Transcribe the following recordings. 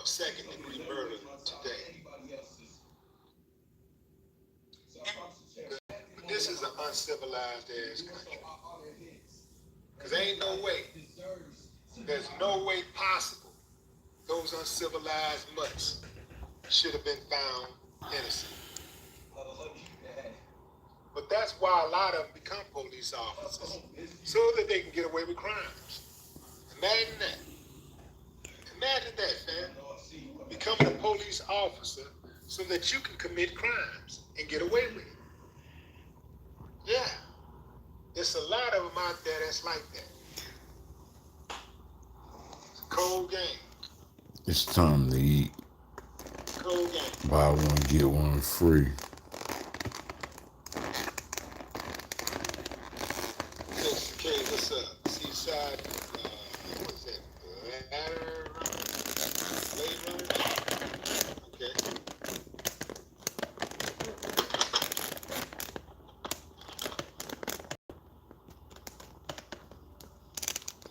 second-degree murder today. This is an uncivilized ass country. Because there ain't no way. There's no way possible those uncivilized mutts should have been found innocent. But that's why a lot of them become police officers, so that they can get away with crimes. Imagine that. Imagine that, fam. Becoming a police officer so that you can commit crimes and get away with it. Yeah. There's a lot of them out there that's like that. It's a cold game. It's time to eat. Cold game. Buy one, get one free. Okay, what's up? Seaside, what's that? Ladder runner? Okay.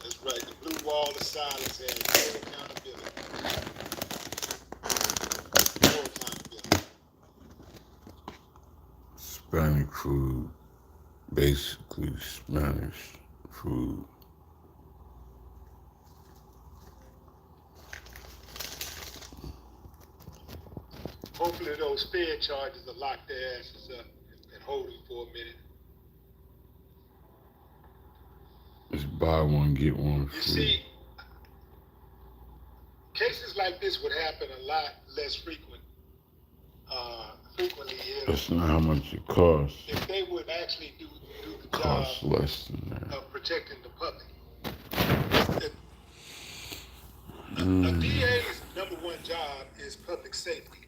That's right. The blue wall of silence has no accountability. No accountability. Hispanic food, basically Spanish food. Hopefully those Fed charges will lock their asses up and hold them for a minute. Just buy one, get one free. You see, cases like this would happen a lot less frequently That's not how much it costs. if they would actually do the It job costs less than that. of protecting the public. A DA's number one job is public safety.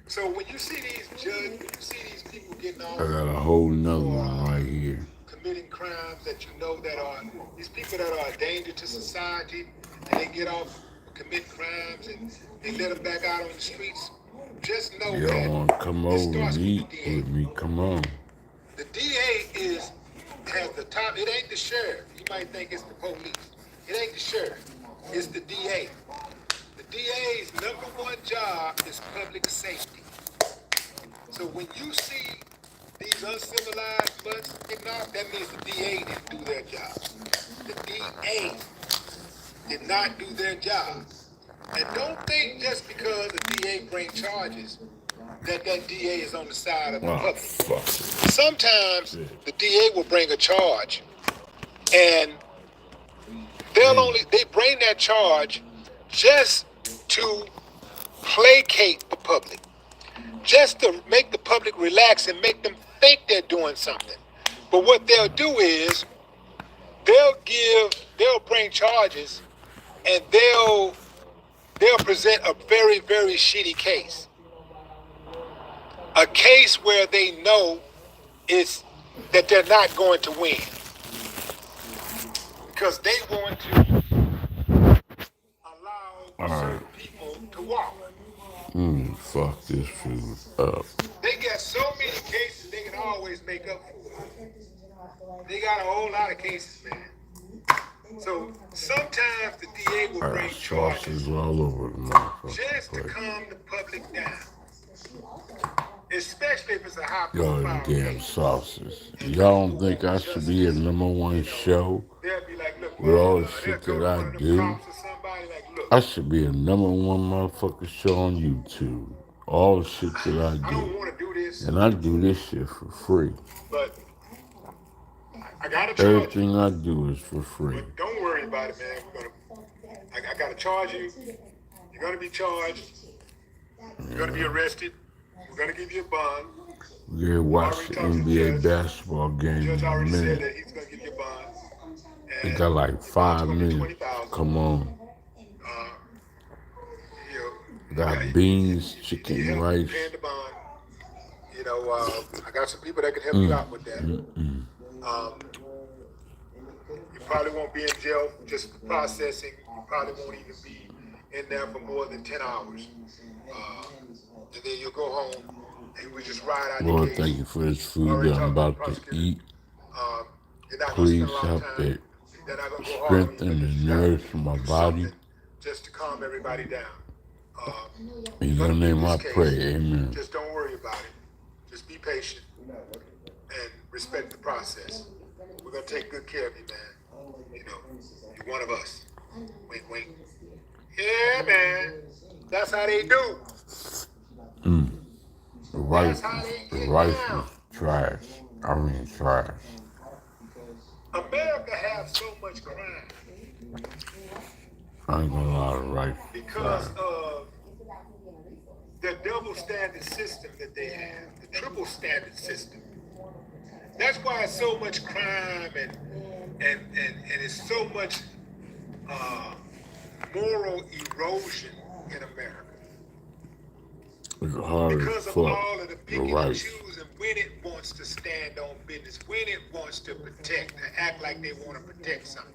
So when you see these judges, when you see these people getting off, I got a whole nother one right here. committing crimes that you know that are these people that are a danger to society, and they get off commit crimes and they let them back out on the streets. Just know Y'all that want to come it over starts and with eat the DA. with me? Come on. The DA has the top. It ain't the sheriff. You might think it's the police. It ain't the sheriff. It's the DA. The DA's number one job is public safety. So when you see these uncivilized mutts getting off, that means the DA didn't do their job. The DA did not do their job. And don't think just because the DA bring charges that DA is on the side of the public. Fuck it. Sometimes the DA will bring a charge, and they bring that charge just to placate the public, just to make the public relax and make them think they're doing something. But what they'll do is they'll bring charges, and they'll present a very, very shitty case. A case where they know that they're not going to win. Because they want to allow certain people to walk. Fuck this food up. They got so many cases they can always make up for. They got a whole lot of cases, man. So sometimes the DA will bring charges all over the motherfucker. just to calm the public down. Especially if it's a high Y'all profile damn case. sauces. Y'all don't think I should be a #1 show They'll be like, look, with all the they'll shit go that to I one of them do? cops or somebody like, look, I should be a #1 motherfucker show on YouTube. All the shit that I I don't do. want to do this, And I do this shit for free. but I gotta charge you. Everything I do is for free. But don't worry about it, man. I gotta charge you. You're gonna be charged. You're gonna be arrested. We're gonna give you a bond. We're gonna watch the NBA basketball The game judge in a already said minute. that he's gonna give you a bond. We And got like 5 minutes. 20,000. Come on. You know, Got beans, chicken, you help rice. paying the bond. You know, I got some people that can help you out with that. You probably won't be in jail just for processing. You probably won't even be in there for more than 10 hours. And then you'll go home and we just ride out Lord, the case. thank you for this food that I'm about to eat. You're not gonna Please spend a lot of help time. it They're not gonna go hard on you. strengthen and nourish my body. just to calm everybody down. In your name I pray, amen. Just don't worry about it. Just be patient and respect the process. We're going to take good care of you, man. You know, you're one of us. Wink, wink. Yeah, man. That's how they do. The rice, That's how they the get rice down. is trash. I mean trash. America has so much crime I ain't gonna lie, the rice is because trash. of the double standard system that they have, the triple standard system. That's why it's so much crime and it's so much moral erosion in America. It's hard Because as of fuck, all of the the picking and rice. choosing when it wants to stand on business, when it wants to protect, to act like they want to protect something.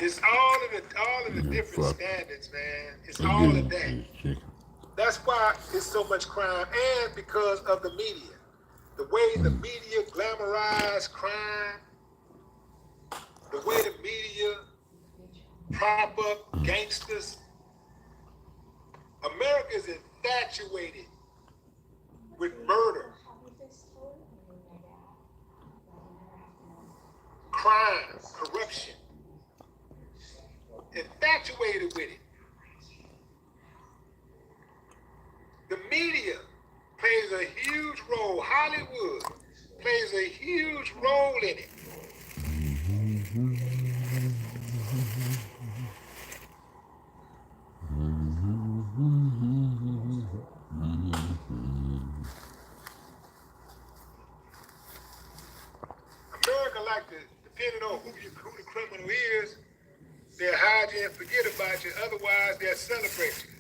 It's all of the different Fuck. standards, man. It's They all give of you that. this chicken. That's why it's so much crime, and because of the media. The way the media glamorize crime, the way the media prop up gangsters. America is infatuated with murder, crime, corruption. Infatuated with it. The media plays a huge role. Hollywood plays a huge role in it. America like to, depending on who the criminal is, they'll hide you and forget about you. Otherwise, they'll celebrate you.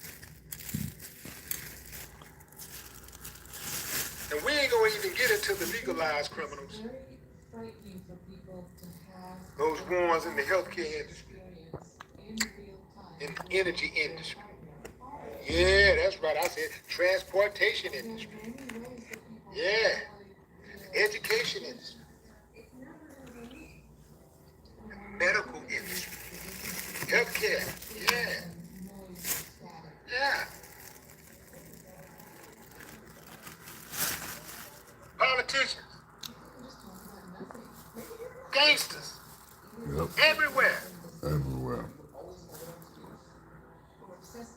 And we ain't gonna even get into the legalized criminals. Those ones in the healthcare industry, in the energy industry. Yeah, that's right. I said transportation industry. Yeah, education industry, medical industry, healthcare. Yeah, yeah. Politicians, gangsters, Yep, everywhere. everywhere.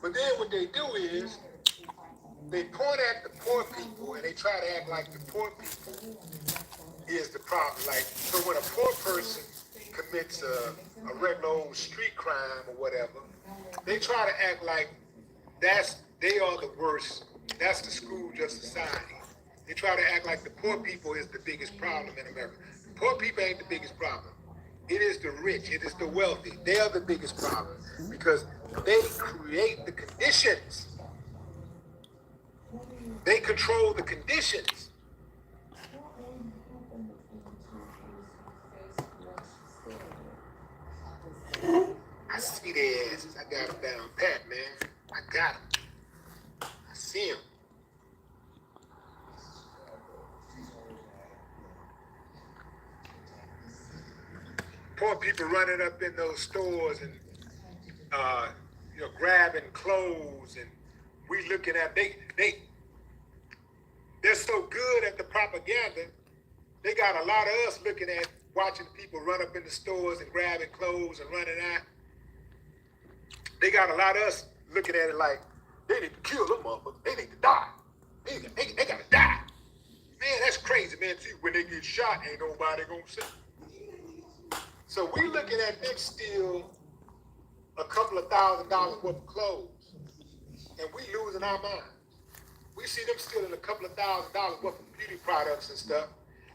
But then what they do is they point at the poor people and they try to act like the poor people is the problem. Like, so when a poor person commits a regular old street crime or whatever, they try to act like they are the worst. That's the Scrooge of society. They try to act like the poor people is the biggest problem in America. The poor people ain't the biggest problem. It is the rich. It is the wealthy. They are the biggest problem because they create the conditions. They control the conditions. I see their asses. I got them down pat, man. I got them. I see them. Poor people running up in those stores and grabbing clothes, and we looking at they're so good at the propaganda. They got a lot of us looking at watching people run up in the stores and grabbing clothes and running out. They got a lot of us looking at it like they need to kill them motherfuckers. They need to die. They gotta die. Man, that's crazy, man. See, when they get shot, ain't nobody gonna see. So we looking at them steal a couple of $1,000s worth of clothes, and we losing our minds. We see them stealing a couple of $1,000s worth of beauty products and stuff,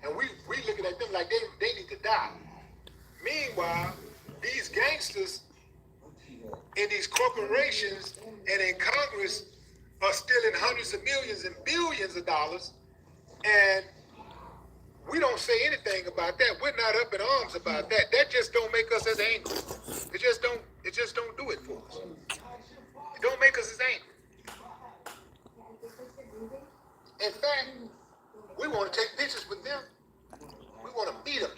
and we looking at them like they need to die. Meanwhile, these gangsters in these corporations and in Congress are stealing hundreds of millions and billions of dollars, and we don't say anything about that. We're not up in arms about that. That just don't make us as angry. It just don't do it for us. It don't make us as angry. In fact, we want to take pictures with them. We want to meet them,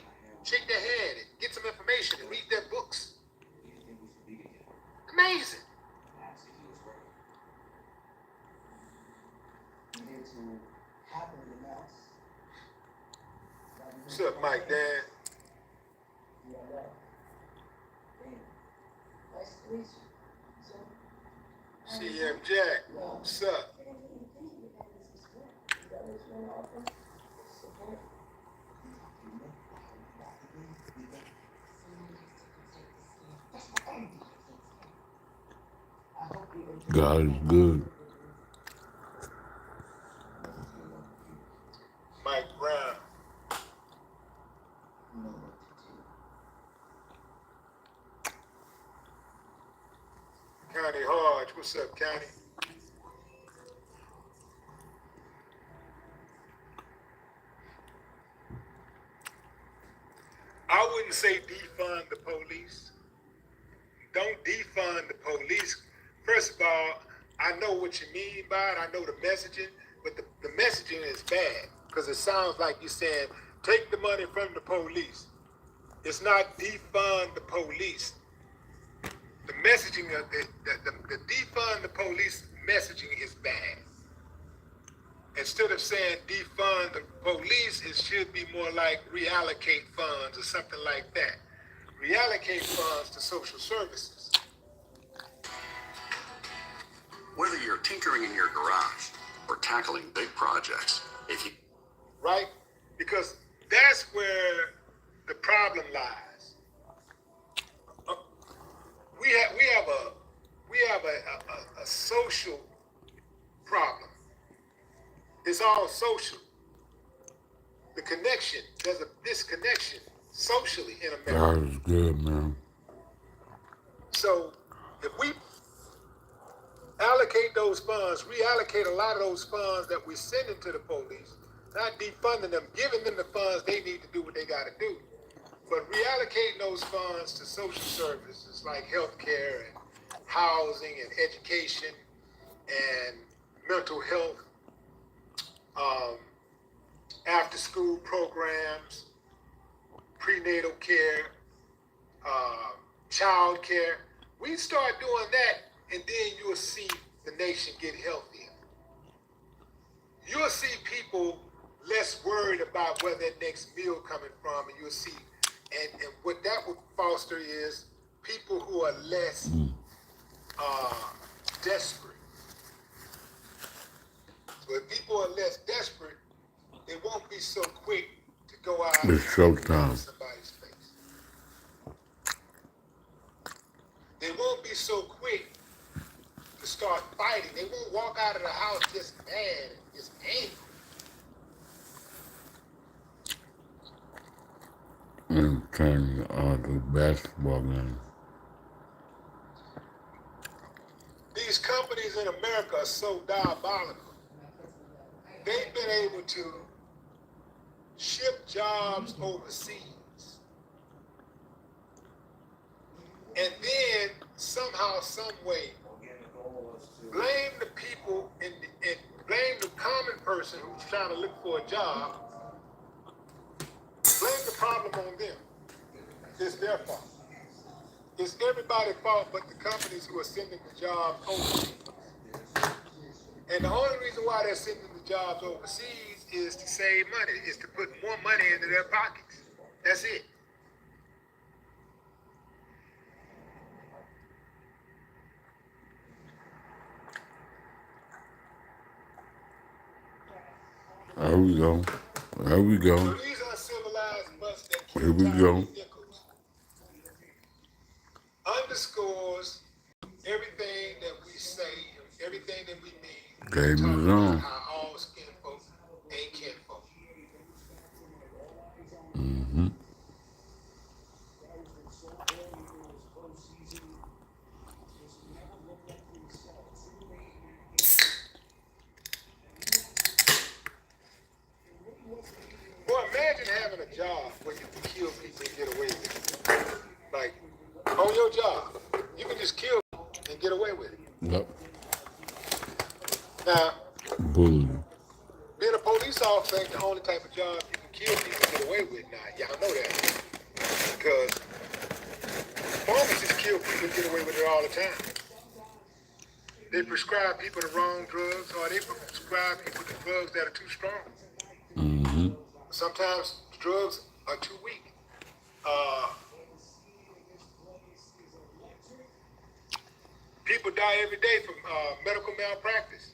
shake their hand and get some information and read their books. Amazing. What's up, Mike Dan? CM Jack, what's up? God is good. Mike Brown. County Hodge, what's up, County? I wouldn't say defund the police. Don't defund the police. First of all, I know what you mean by it. I know the messaging, but the messaging is bad because it sounds like you're saying, take the money from the police. It's not defund the police. The messaging of the defund the police messaging is bad. Instead of saying defund the police, it should be more like reallocate funds or something like that. Reallocate funds to social services. Whether you're tinkering in your garage or tackling big projects, right? Because that's where the problem lies. We have a social problem. It's all social. The connection, there's a disconnection socially in America. God is good, man. So if we allocate those funds, reallocate a lot of those funds that we send into the police, not defunding them, giving them the funds they need to do what they got to do, but reallocating those funds to social services like healthcare and housing and education and mental health, after-school programs, prenatal care, child care. We start doing that, and then you'll see the nation get healthier. You'll see people less worried about where their next meal coming from, and you'll see, and what that would foster is people who are less desperate. So if people are less desperate, they won't be so quick to go out It's showtime. somebody's face. They won't be so quick to start fighting. They won't walk out of the house just mad and just angry. I'm turning the basketball game. These companies in America are so diabolical. They've been able to ship jobs overseas. And then somehow, some way, blame the people and blame the common person who's trying to look for a job. Blame the problem on them. It's their fault. It's everybody's fault but the companies who are sending the jobs overseas. And the only reason why they're sending the jobs overseas is to save money, is to put more money into their pockets. That's it. There we go. There we So go. these uncivilized butts that Here kill we Tyree go. Nichols underscores everything that we say, everything that we mean. Game is Talking about on. how all skin folk ain't kin folk. Mm-hmm. Boy, imagine having a job where you can kill people and get away with it. Like, on your job, you can just kill people and get away with it. Yep. Now, Bullying. being a police officer ain't the only type of job you can kill people and get away with now. Y'all know that. because pharmacists kill people and get away with it all the time. They prescribe people the wrong drugs, or they prescribe people the drugs that are too strong. Mm-hmm. Sometimes the drugs are too weak. People die every day from medical malpractice.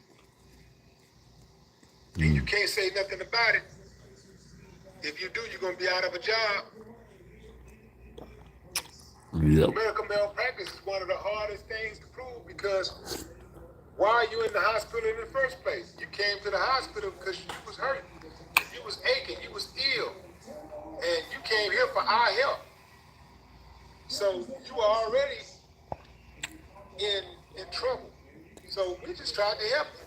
And you can't say nothing about it. If you do, you're going to be out of a job. Yep. Medical malpractice is one of the hardest things to prove because why are you in the hospital in the first place? You came to the hospital because you was hurt. You was aching. You was ill. And you came here for our help. So you were already in trouble. So we just tried to help you.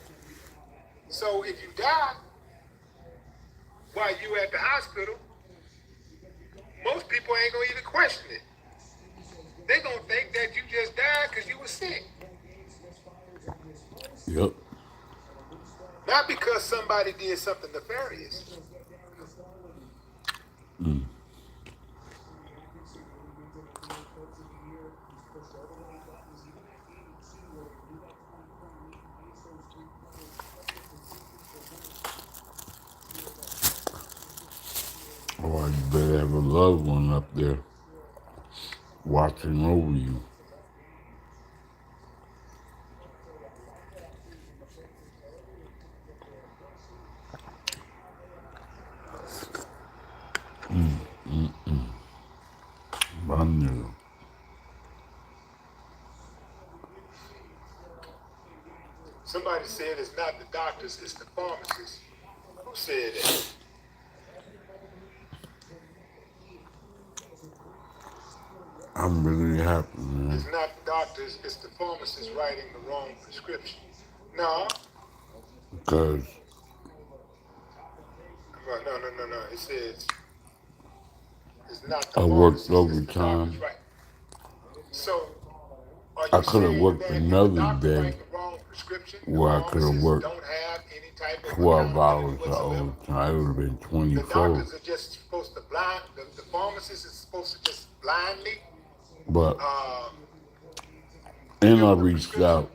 So if you die while you at the hospital, most people ain't gonna even question it. They gonna think that you just died because you were sick. Yep. Not because somebody did something nefarious. Or you better have a loved one up there watching over you. I knew. Somebody said it's not the doctors, it's the pharmacists. Who said that? I'm really happy, man. It's not the doctors, it's the pharmacists writing the wrong prescription. No. Because No. It says it's not the I worked pharmacist, it's the doctors, overtime. right? So, are I you could have saying worked that if another the doctor day writes the wrong prescription, the where I could have pharmacists worked don't have any type of 12 hours accountability of whatsoever? overtime. It would have been The 24. doctors are just supposed to the pharmacist is supposed to just blindly But, fill and I the reached prescription. out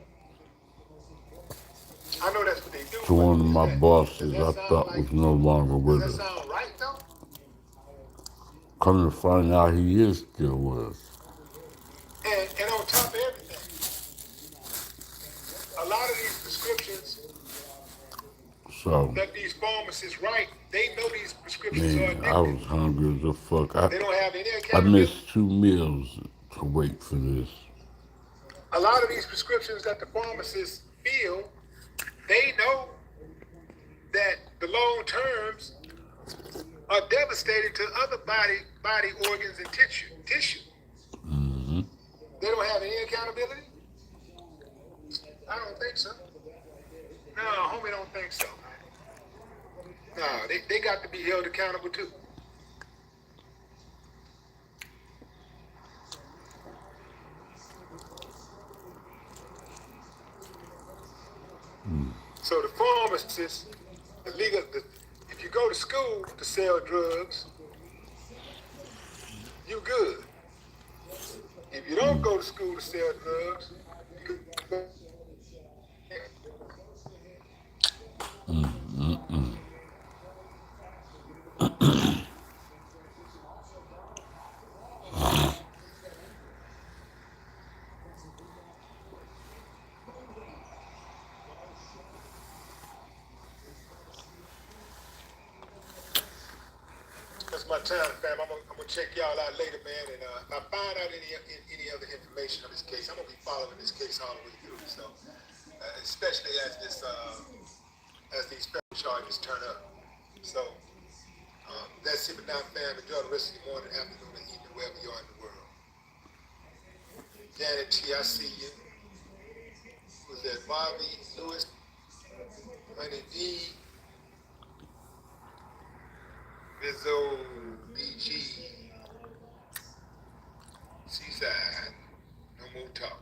I know that's what they do. to one of my Does bosses that I sound thought like, was no longer does with that us. sound right though? Come to find out he is still with us. And on top of everything, a lot of these prescriptions So, that these pharmacists write, they know these prescriptions are man, I addictive. was hungry as a fuck. They don't have any I accountability. missed 2 meals to wait for this. A lot of these prescriptions that the pharmacists fill, they know that the long terms are devastating to other body organs and tissue. Mm-hmm. They don't have any accountability? I don't think so. No, homie don't think so. No, they got to be held accountable too. So the pharmacists, if you go to school to sell drugs, you good. If you don't go to school to sell drugs, you good. That's my time, fam. I'm gonna check y'all out later, man. And if I find out any other information on this case, I'm gonna be following this case all the way through. So, especially as these federal charges turn up. So, that's it, now, fam. Enjoy the rest of your morning, afternoon, and evening, wherever you are in the world. Janet T, I see you. Was that Bobby Lewis? Honey D. Rizzo BG. Seaside. No more talk.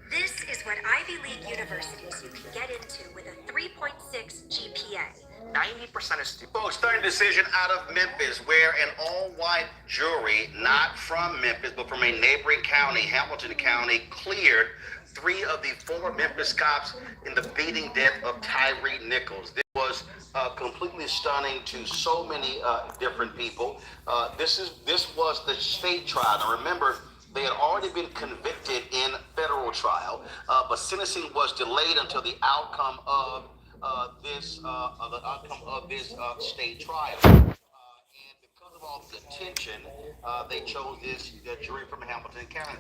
This is what Ivy League universities you can get into with a 3.6 GPA. 90% of students. Folks, starting to decision out of Memphis, where an all-white jury, not from Memphis, but from a neighboring county, Hamilton County, cleared 3 of the former Memphis cops in the beating death of Tyree Nichols. This was completely stunning to so many different people. This was the state trial. Now remember, they had already been convicted in federal trial, but sentencing was delayed until the outcome of this state trial. And because of all the attention, they chose this jury from Hamilton County.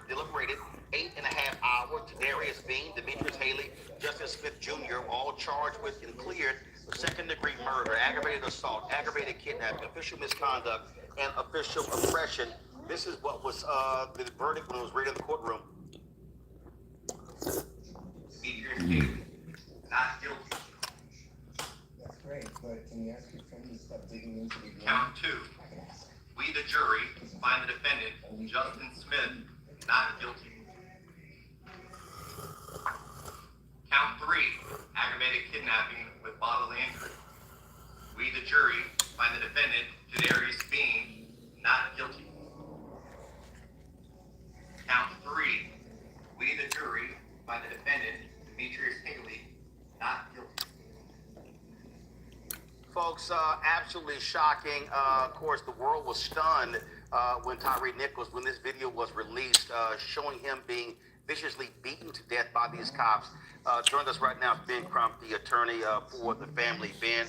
Deliberated 8.5 hours. Darius Bean, Demetrius Haley, Justin Smith Jr., all charged with and cleared for second-degree murder, aggravated assault, aggravated kidnapping, official misconduct, and official oppression. This is what was the verdict when it was read in the courtroom. Demetrius Haley, not guilty. That's great, but can you ask your friend to stop digging into the ground? Count 2. We, the jury, find the defendant, Justin Smith, not guilty. Count 3. Aggravated kidnapping with bodily injury. We, the jury, find the defendant, Darius Bean, not guilty. Count 3. We, the jury, find the defendant, Demetrius Haley, not guilty. Folks, absolutely shocking. Of course, the world was stunned when Tyree Nichols, when this video was released, showing him being viciously beaten to death by these cops. Joining us right now is Ben Crump, the attorney for the family. Ben,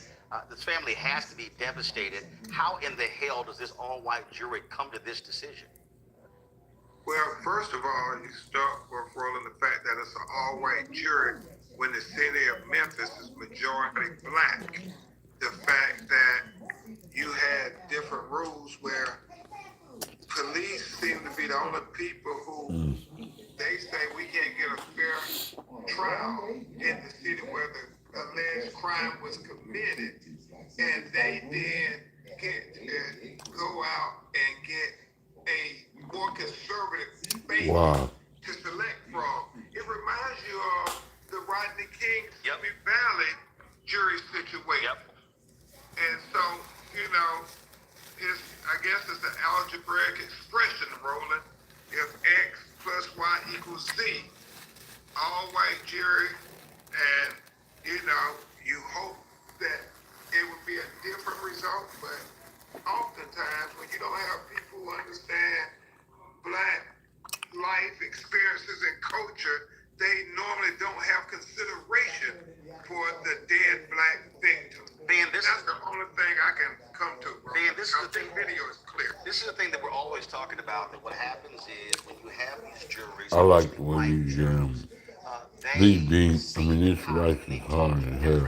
this family has to be devastated. How in the hell does this all-white jury come to this decision? Well, first of all, you start with rolling the fact that it's an all-white jury when the city of Memphis is majority black. The fact that you had different rules where police seem to be the only people who they say we can't get a fair trial in the city where the alleged crime was committed, and they then get to go out and get a more conservative base to select from. It reminds you of the Rodney King Simi Valley jury situation. And so, you know, I guess it's an algebraic expression, Roland. If X plus Y equals Z, all white jury, and, you know, you hope that it would be a different result, but oftentimes when you don't have people who understand black life experiences and culture, they normally don't have consideration for the dead black victim. Ben, that's the only thing I can come to, bro. Ben, this is the thing. Video is clear. This is the thing that we're always talking about. That what happens is when you have these juries. I like the way you this life is hard as hell.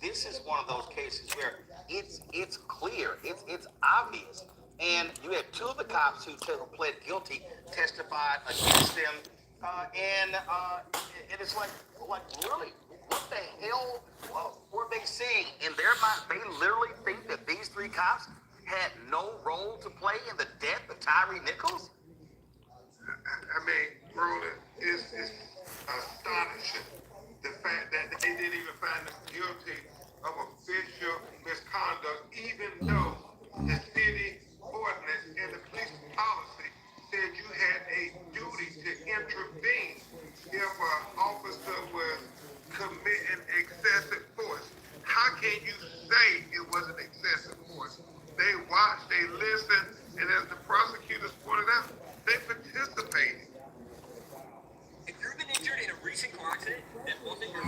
This is one of those cases where it's clear, it's obvious, and you had 2 of the cops who pled guilty testified against them, and it's like really, what the hell were they seeing in their mind? They literally think that these 3 cops had no role to play in the death of Tyree Nichols? I mean, Roland, it's astonishing the fact that they didn't even find them guilty of official misconduct, even though the city ordinance and the police policy said you had a duty to intervene if an officer was committing excessive force. How can you say it wasn't excessive force? They watched, they listened, and as the prosecutors pointed out, they participated. If you've been injured in a recent car accident that wasn't your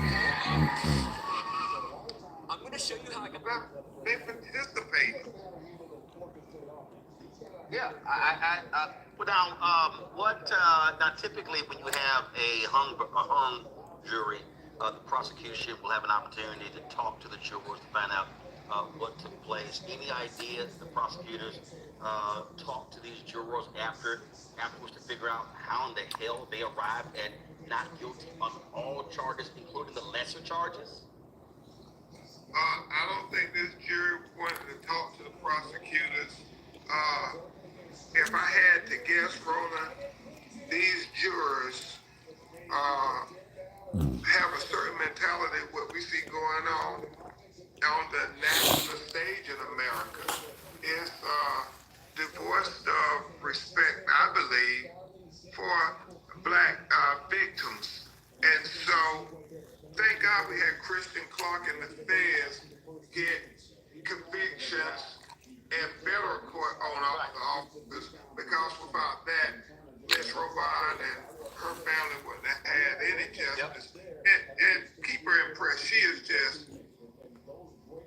I'm going to show you how I can. They participated. Yeah, well, now typically when you have a hung jury, the prosecution will have an opportunity to talk to the jurors to find out what took place. Any ideas the prosecutors talk to these jurors afterwards to figure out how in the hell they arrived at not guilty on all charges, including the lesser charges? I don't think this jury wanted to talk to the prosecutors. If I had to guess, Roland, these jurors have a certain mentality, what we see going on, on the national stage in America. It's divorced of respect, I believe, for black victims. And so, thank God we had Christian Clark and the feds get convictions in federal court on officers, because without that, Miss Robine and her family wouldn't have had any justice. And keep her impressed. She is just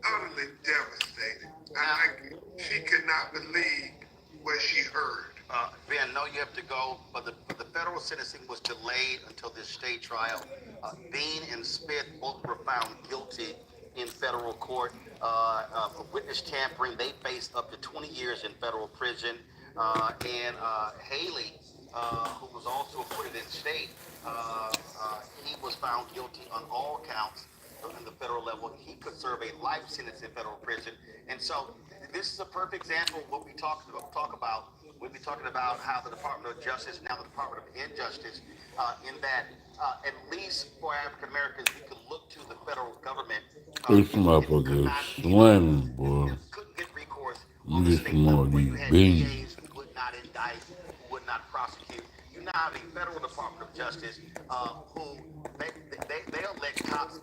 utterly devastated. She could not believe what she heard. Ben, no, you have to go, but the federal sentencing was delayed until this state trial. Bean and Smith both were found guilty in federal court for witness tampering. They faced up to 20 years in federal prison. And Haley, who was also acquitted in state, he was found guilty on all counts in the federal level. He could serve a life sentence in federal prison. And so this is a perfect example of what we talk about. We'll be talking about how the Department of Justice, now the Department of Injustice, in that at least for African Americans, we can look to the federal government. This motherfucker is slamming, boy. Couldn't get recourse You on the get state some more level of where these you had beans. DAs who would not indict, who would not prosecute. You now have a federal Department of Justice who they'll let cops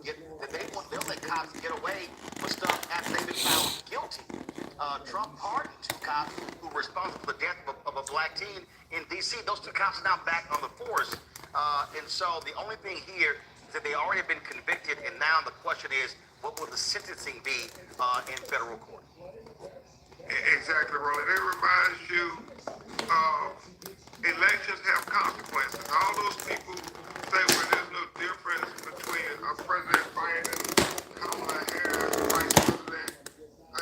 get away with stuff after they've been found guilty. Trump pardoned 2 cops who were responsible for the death of a black teen in D.C. Those 2 cops are now back on the force. And so the only thing here is that they already have been convicted, and now the question is, what will the sentencing be in federal court? Exactly, Roland. It reminds you elections have consequences. All those people say, well, there's no difference between President Biden, Kamala Harris, Vice President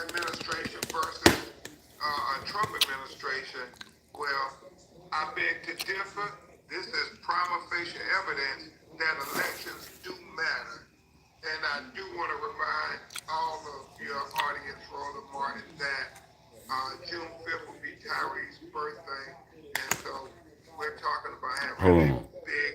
administration versus a Trump administration. Well, I beg to differ. This is prima facie evidence that elections do matter. And I do want to remind all of your audience, Roland Martin, that June 5th will be Tyree's birthday. And so we're talking about having a big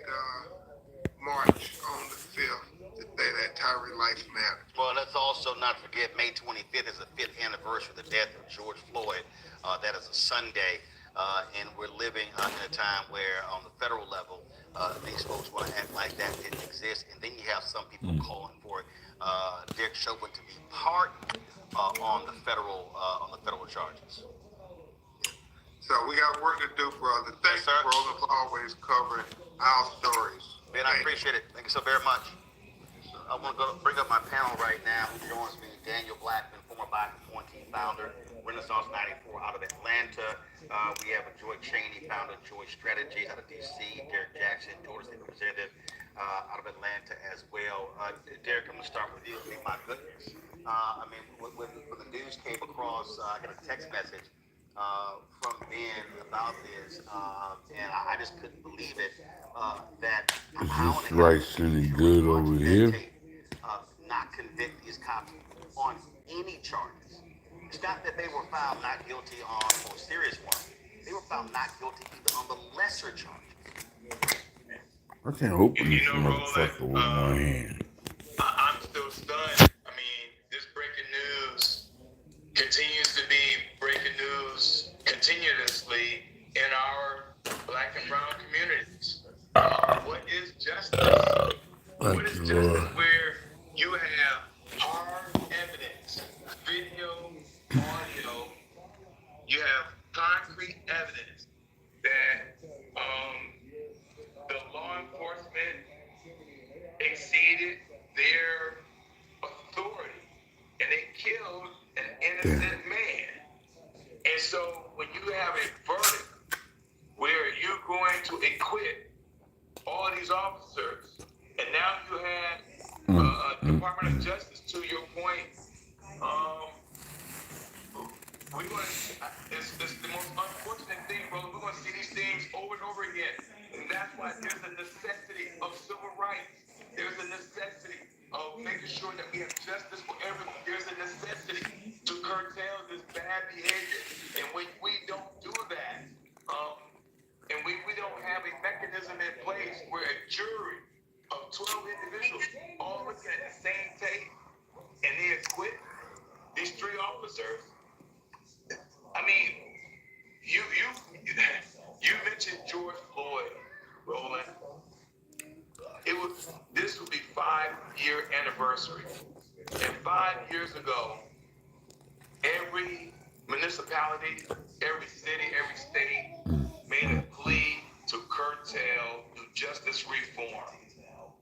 march on the 5th to say that Tyree life matters. Well, let's also not forget May 25th is the 5th anniversary of the death of George Floyd. That is a Sunday. And we're living in a time where on the federal level, these folks want to act like that didn't exist. And then you have some people calling for Derek Chauvin to be pardoned on the federal charges. So we got work to do, brother. Thanks, sir. Roland, for always covering our stories. Ben, I appreciate it. Thank you so very much. I want to bring up my panel right now. Who joins me? Daniel Blackman, former Biden Quarantine founder, Renaissance 94 out of Atlanta. We have Joy Cheney, founder of Joy Strategies out of D.C. Derek Jackson, Georgia State Representative out of Atlanta as well. Derek, I'm going to start with you. I mean, my goodness. When the news came across, I got a text message from Ben about this, and I just couldn't believe it. That is this rice any good over here? Not convict these cops on any charges. It's not that they were found not guilty on more serious ones. They were found not guilty even on the lesser charges. I can't open this motherfucker with my hand. I'm still stunned. I mean, this breaking news continues to be breaking news continuously in our black and brown communities. What is justice? What is justice where you have hard evidence, video, audio, you have concrete evidence that the law enforcement exceeded their authority and they killed an innocent man. And so when you have a verdict where you're going to acquit all these officers, and now you have Department of Justice, to your point, it's the most unfortunate thing, brother. We're going to see these things over and over again. And that's why there's a necessity of civil rights. There's a necessity of making sure that we have justice for everyone. There's a necessity to curtail this bad behavior. And when we don't do that, and we don't have a mechanism in place where a jury of 12 individuals all looking at the same tape and they acquit anniversary. And 5 years ago, every municipality, every city, every state made a plea to curtail the justice reform.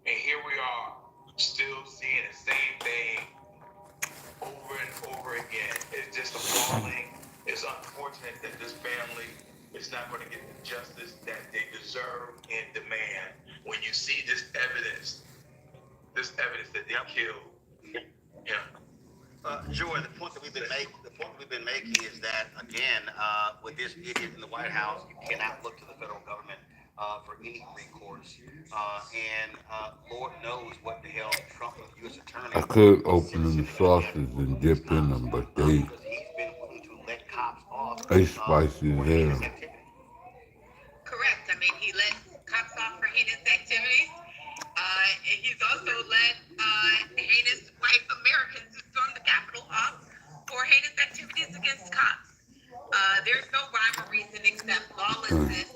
And here we are, still seeing the same thing over and over again. It's just appalling. It's unfortunate that this family is not going to get the justice that they deserve and demand. When you see this evidence that they killed him. Joy, the point that we've been making is that again, with this idiot in the White House, you cannot look to the federal government for any recourse. And Lord knows what the hell Trump, the U.S. attorney, I could open them sausages and dip in them, but he's been willing to let cops off. spicy as hell. Correct. I mean, he let cops off for heinous activities. And he's also let heinous white Americans who stormed the Capitol off for heinous activities against cops. There's no rhyme or reason except lawlessness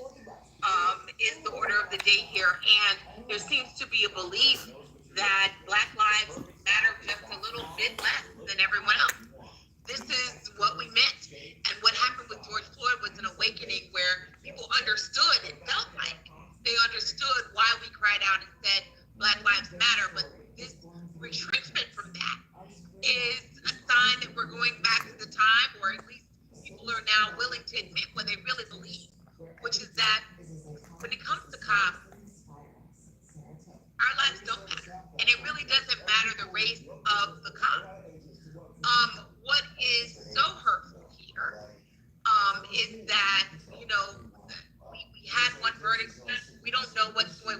is the order of the day here. And there seems to be a belief that Black lives matter just a little bit less than everyone else. This is what we meant. And what happened with George Floyd was an awakening where people understood, it felt like they understood why we cried out and said Black Lives Matter. But this retrenchment from that is a sign that we're going back to the time, or at least people are now willing to admit what they really believe, which is that when it comes to cops, our lives don't matter. And it really doesn't matter the race of the cop. What is so hurtful here is that, you know, we had one verdict. We don't know what's going.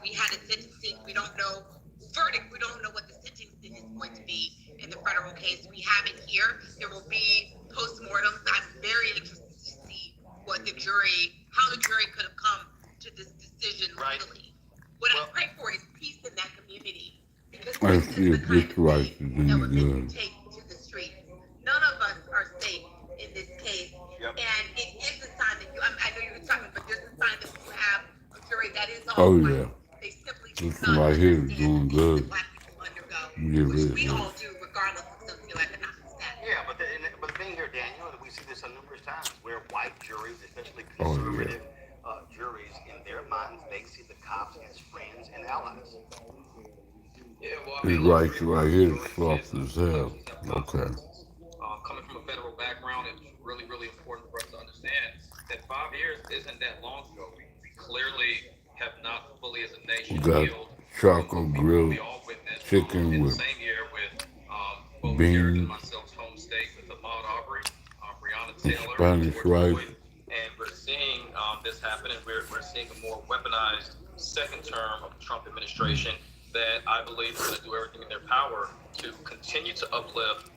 We had a sentencing. We don't know verdict. We don't know what the sentencing is going to be in the federal case. We have it here. There will be postmortems. I'm very interested to see what the jury, how the jury could have come to this decision legally. What I pray for is peace in that community, because I this see is if the kind this of rice thing is that any would make you good. take to the street. None of us are safe in this case. Yep. And it is a sign that you, I know you were talking, but there's a sign that you have a jury that is Oh, all white. yeah. They simply do This not one right here is understand doing the things good. that Black people undergo, Get which rid we of all it. do regardless of socioeconomic status. Yeah, but the thing here, Daniel, and we see this on numerous times, where white juries, especially Oh, conservative juries, in their minds, they see the cops as friends and allies. Yeah, well, I This mean, look, rice right here is soft as hell. Okay. Coming from a federal background, it's really, really important for us to understand that 5 years isn't that long ago. We clearly have not fully, as a nation, We got healed charcoal what grilled we all witnessed chicken in the with same year with both Derek and beans, myself's home state with Ahmaud Arbery, Breonna Taylor, Spanish George rice. Floyd, and we're seeing this happen, and we're seeing a more weaponized second term of the Trump administration that I believe is going to do everything in their power to continue to uplift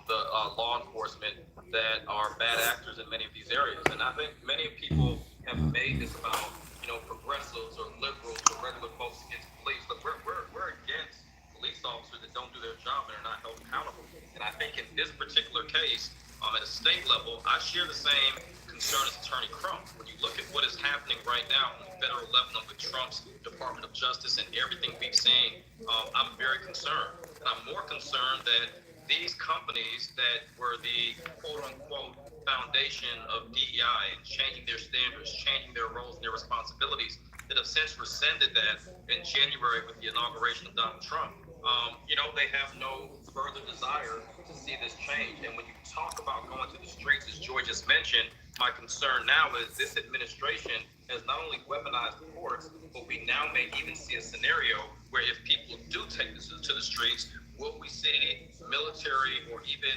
the law enforcement that are bad actors in many of these areas. And I think many people have made this about, you know, progressives or liberals or regular folks against police. But we're against police officers that don't do their job and are not held accountable. And I think in this particular case, at a state level, I share the same concern as Attorney Crump. When you look at what is happening right now on the federal level with Trump's Department of Justice and everything we've seen, I'm very concerned. And I'm more concerned that these companies that were the quote-unquote foundation of DEI and changing their standards, changing their roles and their responsibilities, that have since rescinded that in January with the inauguration of Donald Trump. You know, they have no further desire to see this change. And when you talk about going to the streets, as Joy just mentioned, my concern now is this administration has not only weaponized the courts, but we now may even see a scenario where if people do take this to the streets, will we see military or even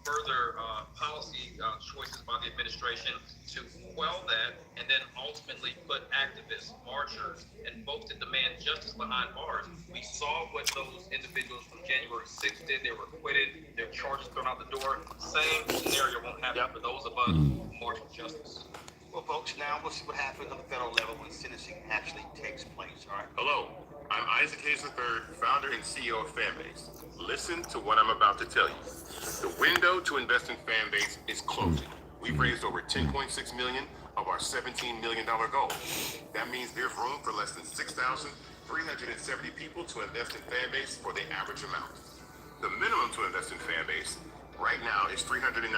further policy choices by the administration to quell that and then ultimately put activists, marchers, and folks that demand justice behind bars? We saw what those individuals from January 6th did. They were acquitted, their charges thrown out the door. Same scenario won't happen for those of us who march for justice. Well, folks, now we'll see what happens on the federal level when sentencing actually takes place. All right. Hello, I'm Isaac Hayes III, founder and CEO of Fanbase. Listen to what I'm about to tell you. The window to invest in Fanbase is closing. We've raised over $10.6 million of our $17 million goal. That means there's room for less than 6,000 370 people to invest in fan base for the average amount. The minimum to invest in fan base right now is $399.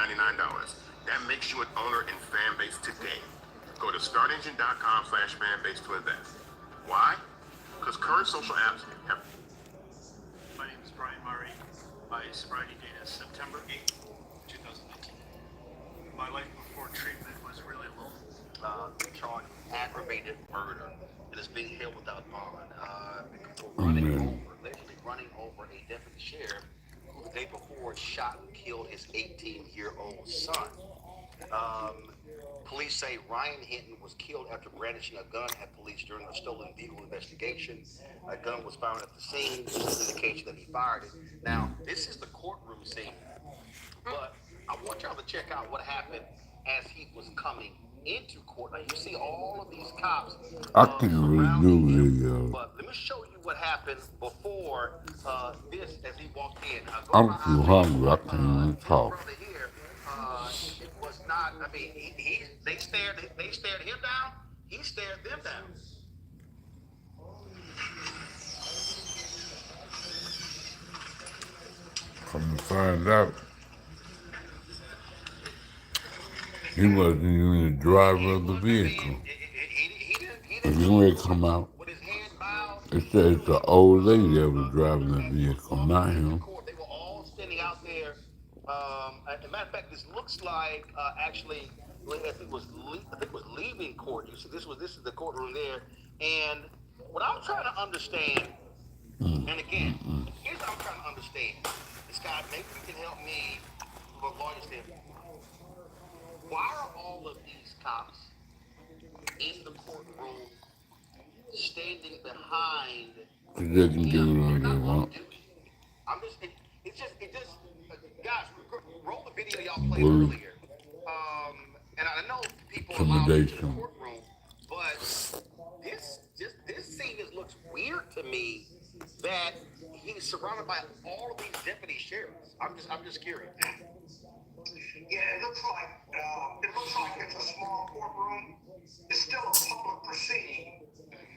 That makes you an owner in fan base today. Go to startengine.com/fanbase to invest. Why? Because current social apps have. My name is Brian Murray. My sobriety date is September 8th, 2019. My life before treatment was really low. Charged with aggravated murder and is being held without bond for allegedly running over a deputy sheriff who the day before shot and killed his 18-year-old son. Police say Ryan Hinton was killed after brandishing a gun at police during a stolen vehicle investigation. A gun was found at the scene, which is an indication that he fired it. Now, this is the courtroom scene, but I want y'all to check out what happened as he was coming into court. Now, you see all of these cops I can't really do videos. but let me show you what happened before this as he walked in. I'm too hungry. I can't even talk. Brother here, it was not. I mean, they stared him down. He stared them down. Come to find out, he wasn't even the driver of the vehicle. If you want to come out, it says it's the old lady that was driving the vehicle, not him. They were all standing out there. As a matter of fact, this looks like actually, I think it was leaving court. You see, this is the courtroom there. And what I'm trying to understand, and again, here's what I'm trying to understand. Scott, maybe you can help me from a lawyer standpoint. Why are all of these cops in the courtroom standing behind? They can do whatever they want. I'm just, it just, guys, roll the video y'all played earlier. And I know people are allowed into the courtroom, but this scene looks weird to me that he's surrounded by all of these deputy sheriffs. I'm just curious. Yeah, it looks like it's a small courtroom. It's still a public proceeding,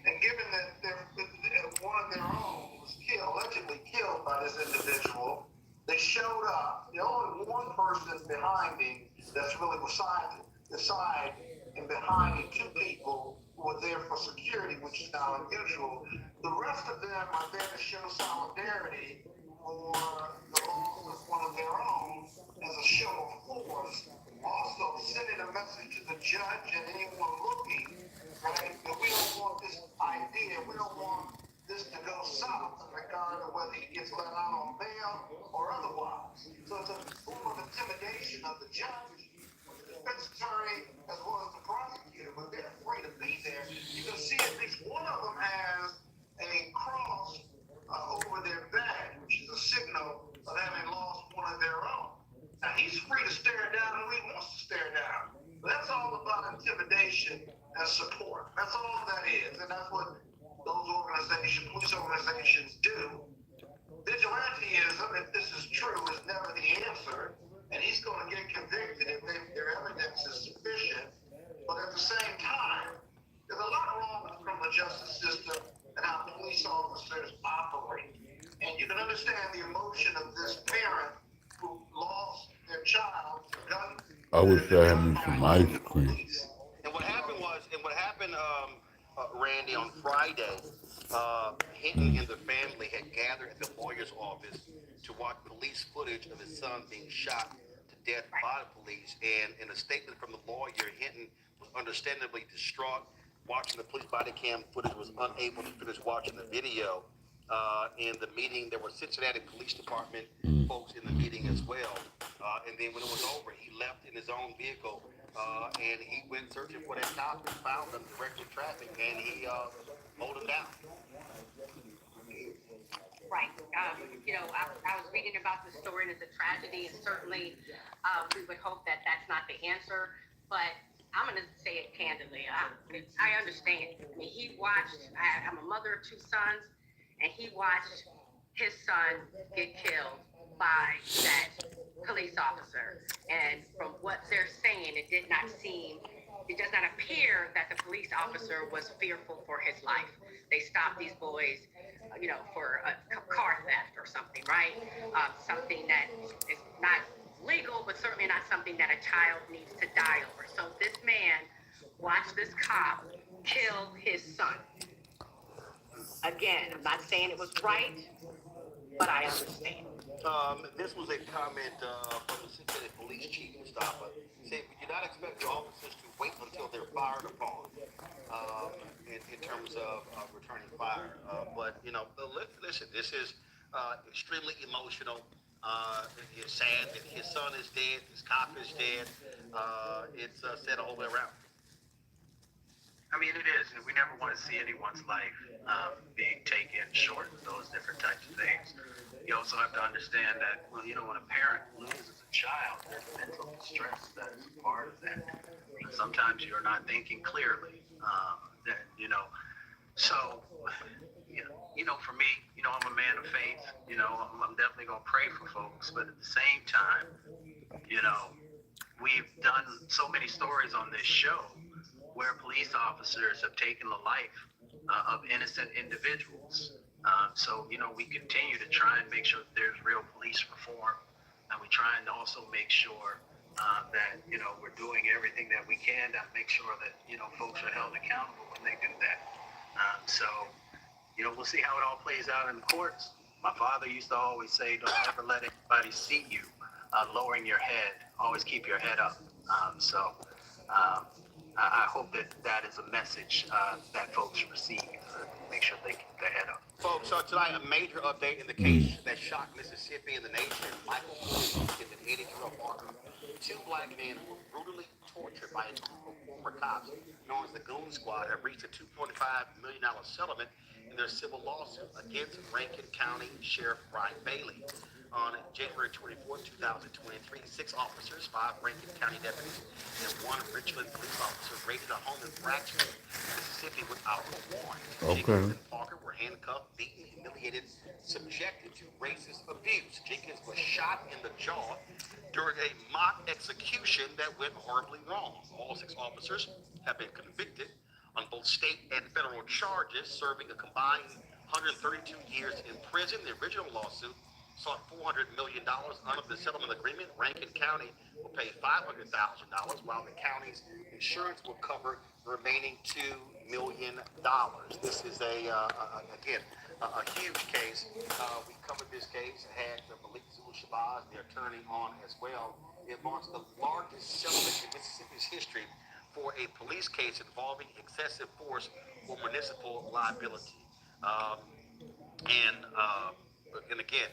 and given that one of their own was allegedly killed by this individual, they showed up. The only one person behind him that's really beside the side and behind two people who were there for security, which is now unusual. The rest of them are there to show solidarity for the loss of one of their own as a show of force. Also sending a message to the judge and anyone looking, right, that we don't want this idea, we don't want this to go south in regard to whether he gets let out on bail or otherwise. So it's a form of intimidation of the judge, the defense attorney, as well as the prosecutor, but they're afraid to be there. You can see at least one of them has a cross over their back, which is a signal of having lost one of their own. Now, he's free to stare down who he wants to stare down. But that's all about intimidation and support. That's all that is. And that's what those organizations, police organizations do. Vigilantism, if this is true, is never the answer. And he's going to get convicted if their evidence is sufficient. But at the same time, there's a lot wrong with the criminal justice system and how police officers operate. And you can understand the emotion of this parent who lost their child to gun. I wish I had me some ice cream. And what happened, Randy, on Friday, Hinton and the family had gathered at the lawyer's office to watch police footage of his son being shot to death by the police. And in a statement from the lawyer, Hinton was understandably distraught watching the police body cam footage, was unable to finish watching the video. In the meeting, there were Cincinnati Police Department folks in the meeting as well. And then when it was over, he left in his own vehicle and he went searching for that cop and found them directing traffic, and he mowed him down. Right. I was reading about the story, and it's a tragedy, and certainly we would hope that that's not the answer. But I'm going to say it candidly. I understand. I mean, he watched, I'm a mother of two sons, and he watched his son get killed by that police officer. And from what they're saying, it did not seem it does not appear that the police officer was fearful for his life. They stopped these boys, for a car theft or something, right? Something that is not legal, but certainly not something that a child needs to die over. So this man watched this cop kill his son. Again, I'm not saying it was right, but I understand. This was a comment from the Cincinnati police chief, Mustafa, saying we do not expect the officers to wait until they're fired upon in terms of returning fire. But listen, this is extremely emotional. It's sad that his son is dead, his cop is dead. It's sad all the way around. I mean, it is. We never want to see anyone's life being taken short of those different types of things. You also have to understand that, when a parent loses a child, there's mental distress that is a part of that. Sometimes you're not thinking clearly. So, for me, I'm a man of faith. I'm definitely going to pray for folks. But at the same time, we've done so many stories on this show where police officers have taken the life of innocent individuals. So, we continue to try and make sure that there's real police reform. And we try and also make sure that, we're doing everything that we can to make sure that, folks are held accountable when they do that. So, we'll see how it all plays out in the courts. My father used to always say, don't ever let anybody see you lowering your head. Always keep your head up. I hope that is a message that folks receive. Make sure they keep their head up. Folks, tonight a major update in the case that shocked Mississippi and the nation. Michael Foodies and an 80-year-old father. Two black men were brutally tortured by a group of former cops known as the Goon Squad have reached a $2.5 million settlement in their civil lawsuit against Rankin County Sheriff Brian Bailey. On January 24, 2023, 6 officers, 5 Rankin County deputies, and 1 Richland police officer raided a home in Braxton, Mississippi without a warrant. Jenkins and Parker were handcuffed, beaten, humiliated, subjected to racist abuse. Jenkins was shot in the jaw during a mock execution that went horribly wrong. All 6 officers have been convicted on both state and federal charges, serving a combined 132 years in prison. The original lawsuit sought $400 million. Under the settlement agreement, Rankin County will pay $500,000, while the county's insurance will cover the remaining $2 million. This is again, a huge case. We covered this case, had Malik Zulu-Shabazz, the attorney, on as well. It marks the largest settlement in Mississippi's history for a police case involving excessive force or municipal liability. And again,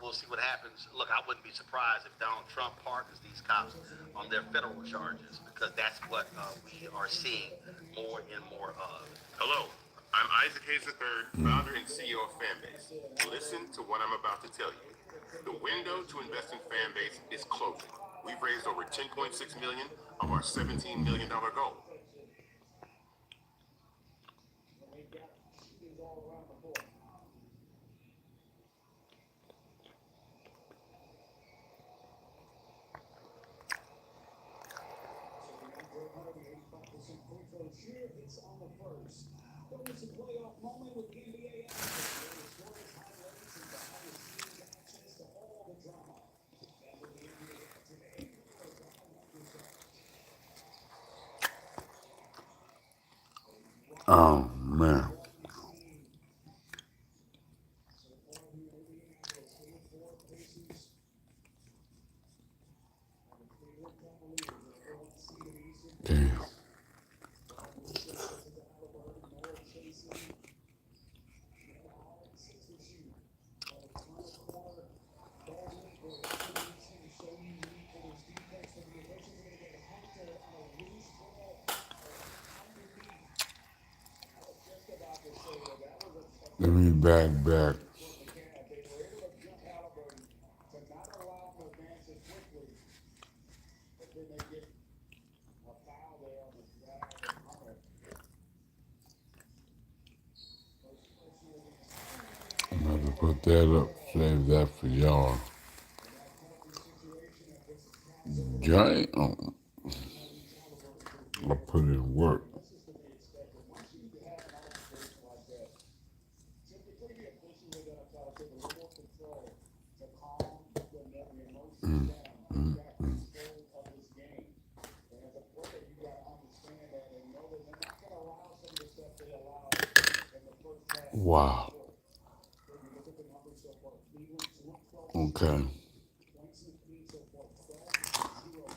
we'll see what happens. Look, I wouldn't be surprised if Donald Trump pardons these cops on their federal charges, because that's what we are seeing more and more of. Hello, I'm Isaac Hayes III, founder and CEO of Fanbase. Listen to what I'm about to tell you. The window to invest in Fanbase is closing. We've raised over $10.6 million of our $17 million goal. Oh, man. Damn. Let me back. I'm going to put that up, save that for y'all. Damn. I put in work. Mm, mm, mm. Wow. Okay.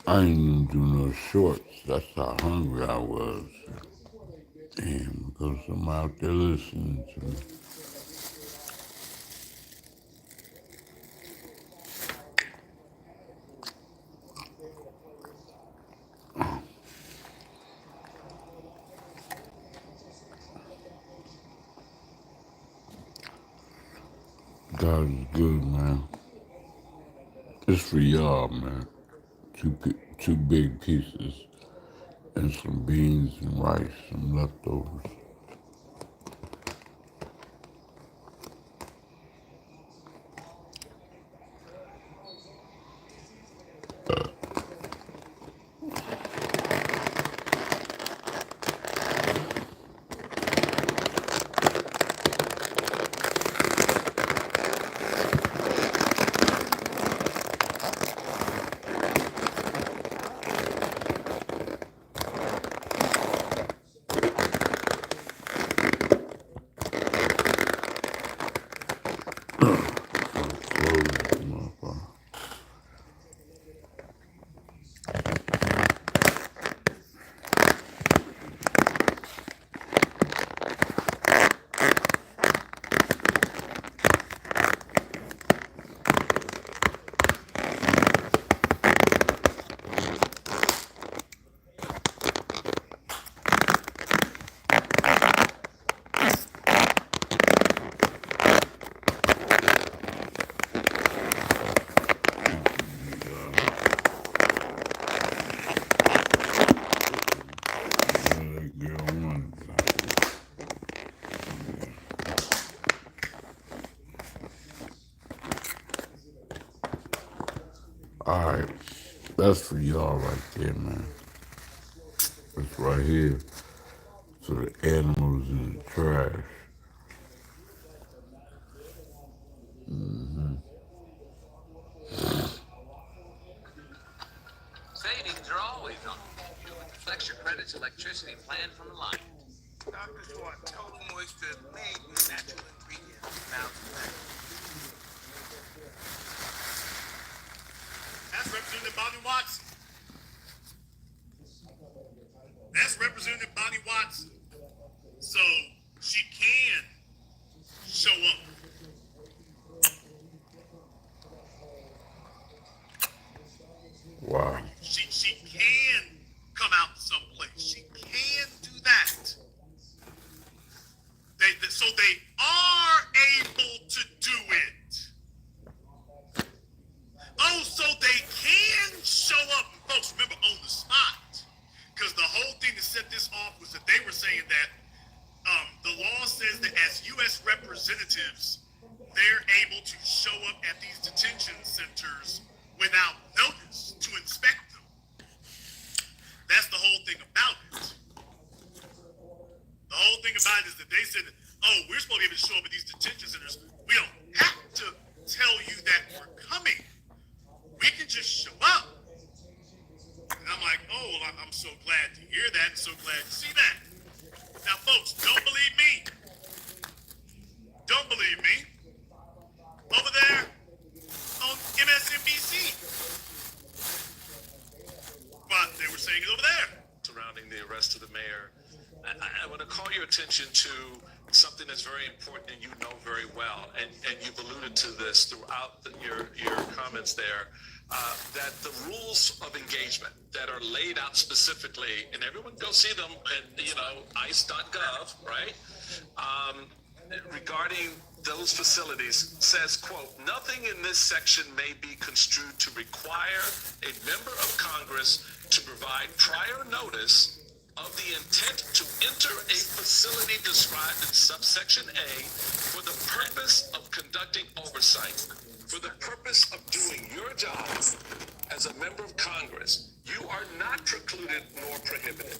I ain't even do no shorts. That's how hungry I was. Damn, because I'm out there listening to me. God is good, man. It's for y'all, man. Two big pieces and some beans and rice, some leftovers. Alright, that's for y'all right there, man. It's right here. So the animals in the trash. Mm-hmm. Savings are always on you. Flex your credits, electricity, plan from the line. Doctors who are total moisture made with natural ingredients. Now, that's Representative Bonnie Watts. That's Representative Bonnie Watts. So she can show up. Wow. She can come out someplace. She can do that. So they are able to do it. Oh, so they can show up. Folks, remember, on the spot. Because the whole thing that set this off was that they were saying that the law says that as U.S. representatives, they're able to show up at these detention centers without notice to inspect them. That's the whole thing about it. The whole thing about it is that they said, oh, we're supposed to be able to show up at these detention centers. We don't have to tell you that we're coming. We can just show up. And I'm like, oh, well, I'm so glad to hear that and so glad to see that. Now, folks, don't believe me. Don't believe me. Over there on MSNBC. But they were saying it over there. Surrounding the arrest of the mayor. I want to call your attention to something that's very important and you know very well, and you've alluded to this throughout your comments there, that the rules of engagement that are laid out specifically, and everyone go see them at, ice.gov, right? Regarding those facilities says, quote, nothing in this section may be construed to require a member of Congress to provide prior notice of the intent to enter a facility described in subsection A for the purpose of conducting oversight, for the purpose of doing your job as a member of Congress, you are not precluded nor prohibited.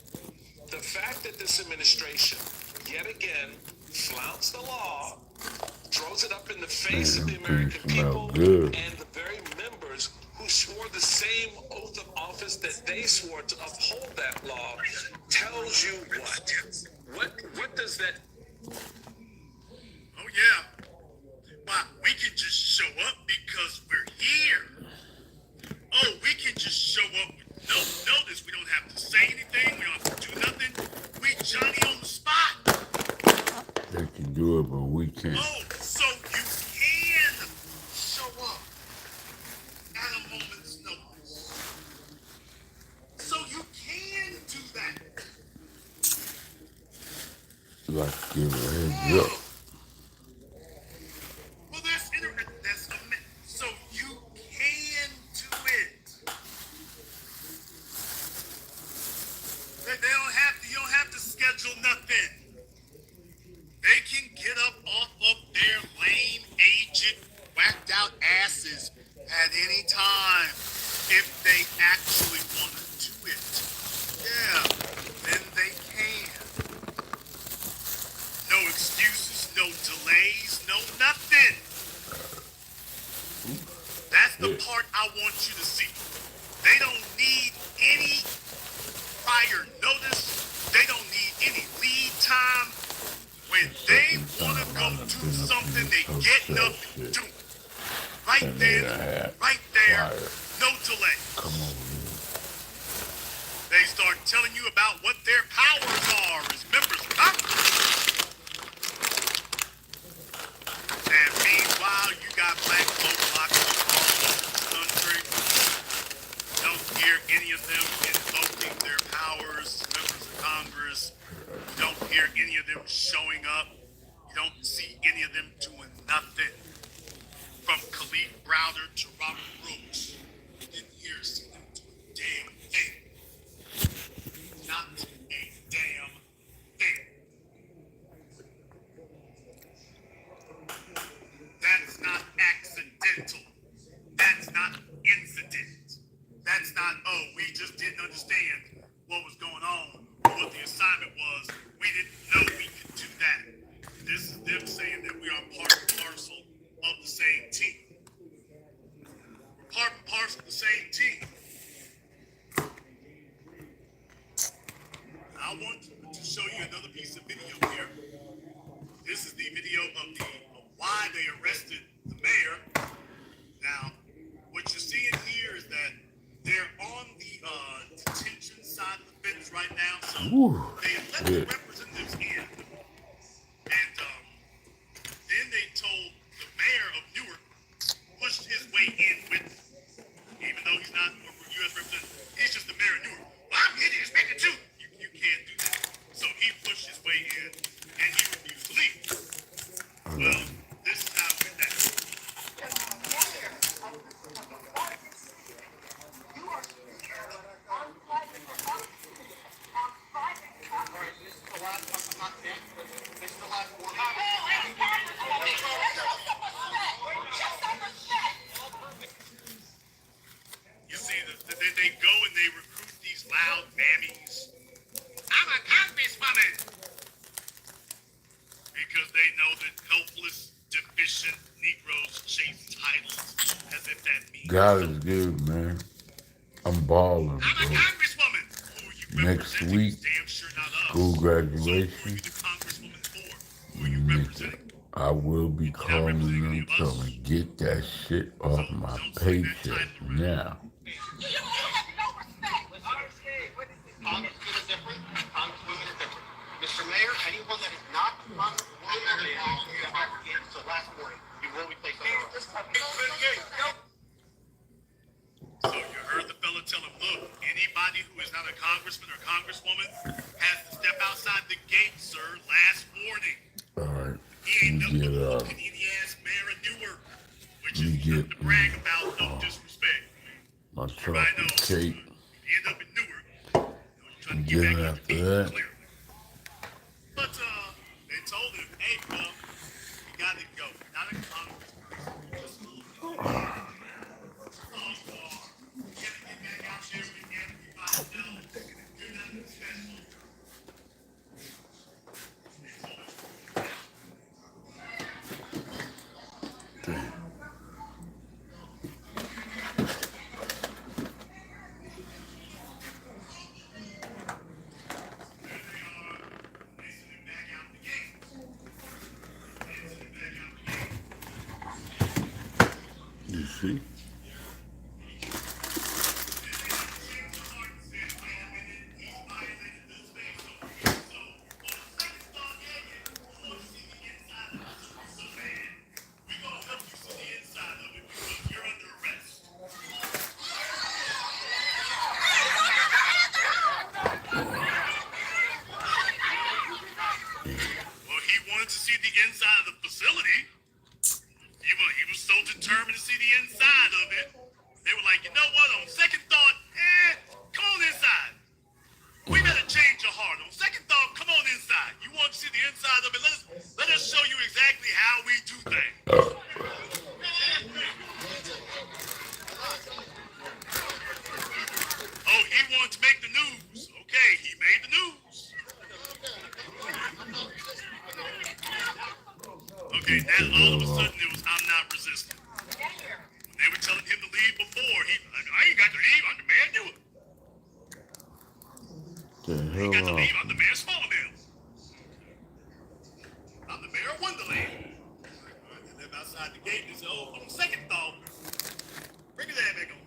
The fact that this administration, yet again, flouts the law, throws it up in the face of the American people and the very members who swore the same oath of office that they swore to uphold that law, tells you what? What does that... Oh, yeah. Why, we can just show up because we're here. Oh, we can just show up with no notice. We don't have to say anything. We don't have to do nothing. We Johnny on the spot. They can do it, but we can't. Oh, so you can show up at a moment's notice. So you can do that. Like, give a heads up. Well, that's interesting. So you can do it. You don't have to schedule nothing. They can get up off of their lame, aged, whacked out asses at any time if they actually want to do it. Yeah, then they can. No excuses, no delays, no nothing. That's the part I want you to see. They don't need any prior notice. They don't need any lead time. When they want to go do something, they get up and do it. Right then, right there, no delay. Come on. They start telling you about what their powers are as members of Congress. And meanwhile, you got black folks locked up all over the country. Don't hear any of them invoking their powers as members of Congress. You don't hear any of them showing up. You don't see any of them doing nothing. From Khalid Browder to Robert Brooks, you didn't hear them do a damn thing. Not a damn thing. That's not accidental. That's not incident. That's not, oh, we just didn't understand what was going on, or what the assignment was. We didn't know we could do that. This is them saying that we are part and parcel of the same team. We're part and parcel of the same team. I want to show you another piece of video here. This is the video of why they arrested the mayor. Now, what you're seeing here is that they're on the detention side of the fence right now. So they let the representatives in. And then they told the mayor of Newark pushed his way in with them. Even though he's not a U.S. representative, he's just the mayor of Newark. Well, I'm here to inspect it too. You can't do that. So he pushed his way in, and he refused to leave. Well, this is how it went down. You see, they go and they recruit these loud mammies. I'm a congresswoman! Because they know that helpless, deficient Negroes chase titles as if that means God is good, man. I'm balling, I'm bro. a congresswoman! Who are you Next week, damn sure not us. school So who are graduation. you the congresswoman for? Who are you representing? I will be calling them, telling them, get that shit off my paycheck now. Congresswoman is different. Congresswoman is different. Mr. Mayor, anyone that is not a congresswoman, so last warning, you will be placed on the list. So you heard the fella tell him, look, anybody who is not a congressman or congresswoman has to step outside the gate, sir. Last warning. All right. He ain't no Get ass mayor of Newark, which is nothing to brag about, no disrespect. my chocolate cake. He end up in Newark. And then after that, But they told him, hey, bro, you gotta go. Not a congressman. You See? Well, he wanted to see the inside of the facility. He was so determined to see the inside of it. They were like, you know what? On second thought, come on inside. We better change your heart. On second thought, come on inside. You want to see the inside of it? Let us show you exactly how we do things. Oh, he wanted to make the news. Okay, he made the news. Okay, now all of a sudden it was I'm not resisting. When they were telling him to leave before, I ain't got to leave, I'm the mayor, do it. I ain't got to leave, I'm the mayor of Smallville. I'm the mayor of Wonderland. They live outside the gate and they say, oh, on second thought, bring his ass back on.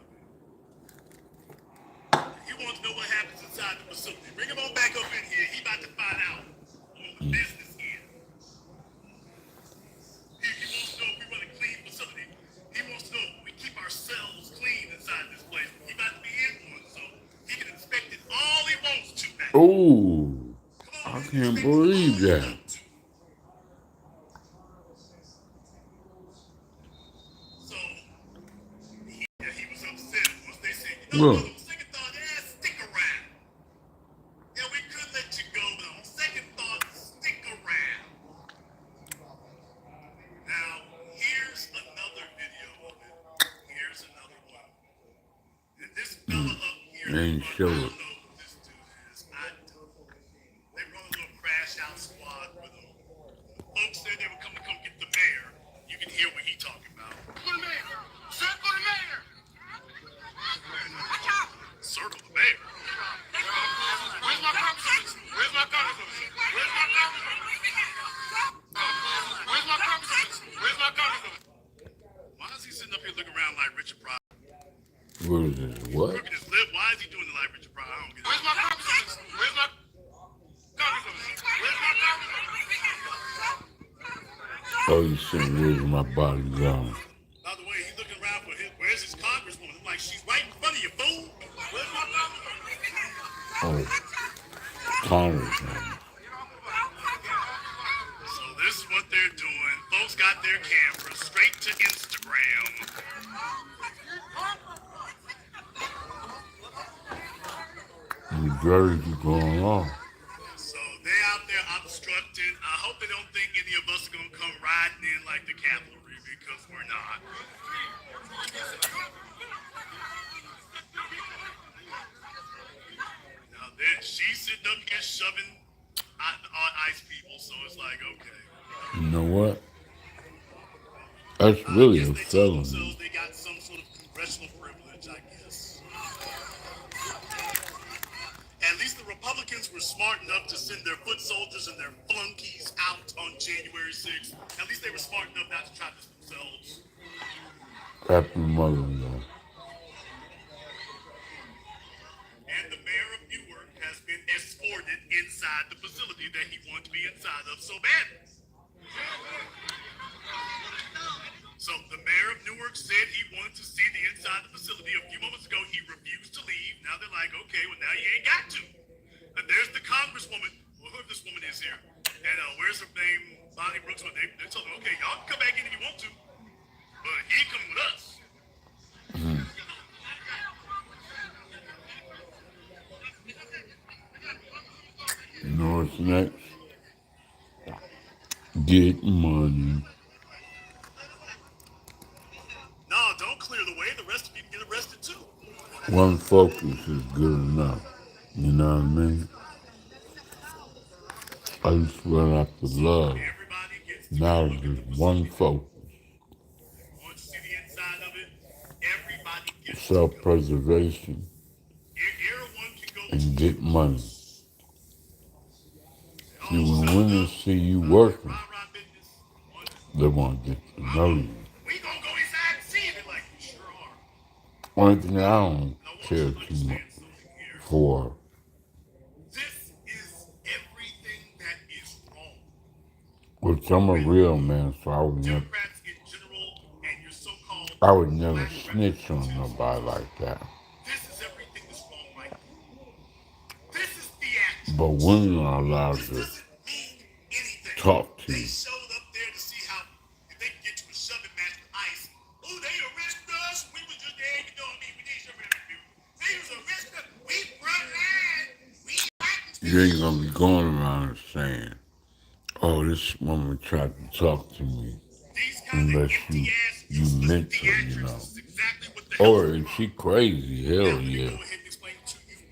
He wants to know what happens inside the facility. Bring him on back up in here. He about to find out on the business end. He wants to know if we run a clean facility. He wants to know if we keep ourselves clean inside this place. He about to be in one, so he can inspect it all he wants to now. Oh, I can't believe that. So, he was upset once they said, you know what, on second thought, stick around. Yeah, we could let you go, but on second thought, stick around. Now, here's another video of it. Here's another one. And this fella up here, Ain't I sure. don't know who this dude is. I don't. They run a little crash out squad with him. Folks said they were come get the mayor. You can hear what he talking about. Go to the mayor. Circle the mayor. Circle the mayor. Where's my congressman? Where's my congressman? Where's my congressman? Where's my congressman? Where's my congressman? Why is he sitting up here looking around like Richard Pryor? What is it? What? Crooked his lip. Why is he doing it like Richard Pryor? I don't get it. Where's my congressman? Where's my congressman? Where's my congressman? Oh, you saying, where's my body gone? By the way, he's looking around for where's his congresswoman? I'm like, she's right in front of you, fool. Where's my congresswoman? Oh, Congressman. So this is what they're doing. Folks got their cameras straight to Instagram. New Jersey going on. So they out there obstructing. I hope they don't think any of us are gonna come riding in like the cavalry, because we're not. Now she's sitting up here shoving ice people, so it's like, okay. You know what? That's really a felony. They got some sort of congressional privilege, I guess. At least the Republicans were smart enough to send their foot soldiers and their flunkies out on January 6th. At least they were smart enough not to try this themselves. Happy mother-in-law. And the mayor of Newark has been escorted inside the facility that he wanted to be inside of so badly. So the mayor of Newark said he wanted to see the inside of the facility. A few moments ago, he refused to leave. Now they're like, okay, well, now you ain't got to. And there's the congresswoman, well, whoever this woman is here. And where's her name? Bonnie Brooks. They told her, okay, y'all can come back in if you want to. But he ain't coming with us. You know what's next? Get money. No, don't clear the way. The rest of you can get arrested too. One focus is good enough. You know what I mean? I used to run after love. Now it's just one focus. Self-preservation and get money. See, when women see you working, they want to get to know you. We gonna go inside and see if it like Only thing I don't care too much for This is everything that is wrong. which I'm a real man, so Democrats in general and your so-called I would never black snitch on representatives. nobody like that. This is everything that's wrong right now. This is theatrics. But women are allowed This to doesn't mean anything. talk to They you. showed up there to see how if they can get to a shoving match with ICE. Oh, they arrested us. We was just there, you know what I mean? We didn't show them. They was arrested us. We front line. We You ain't gonna be going around saying, oh, this woman tried to talk to me. Unless you meant to, you know. Or if she crazy, hell yeah.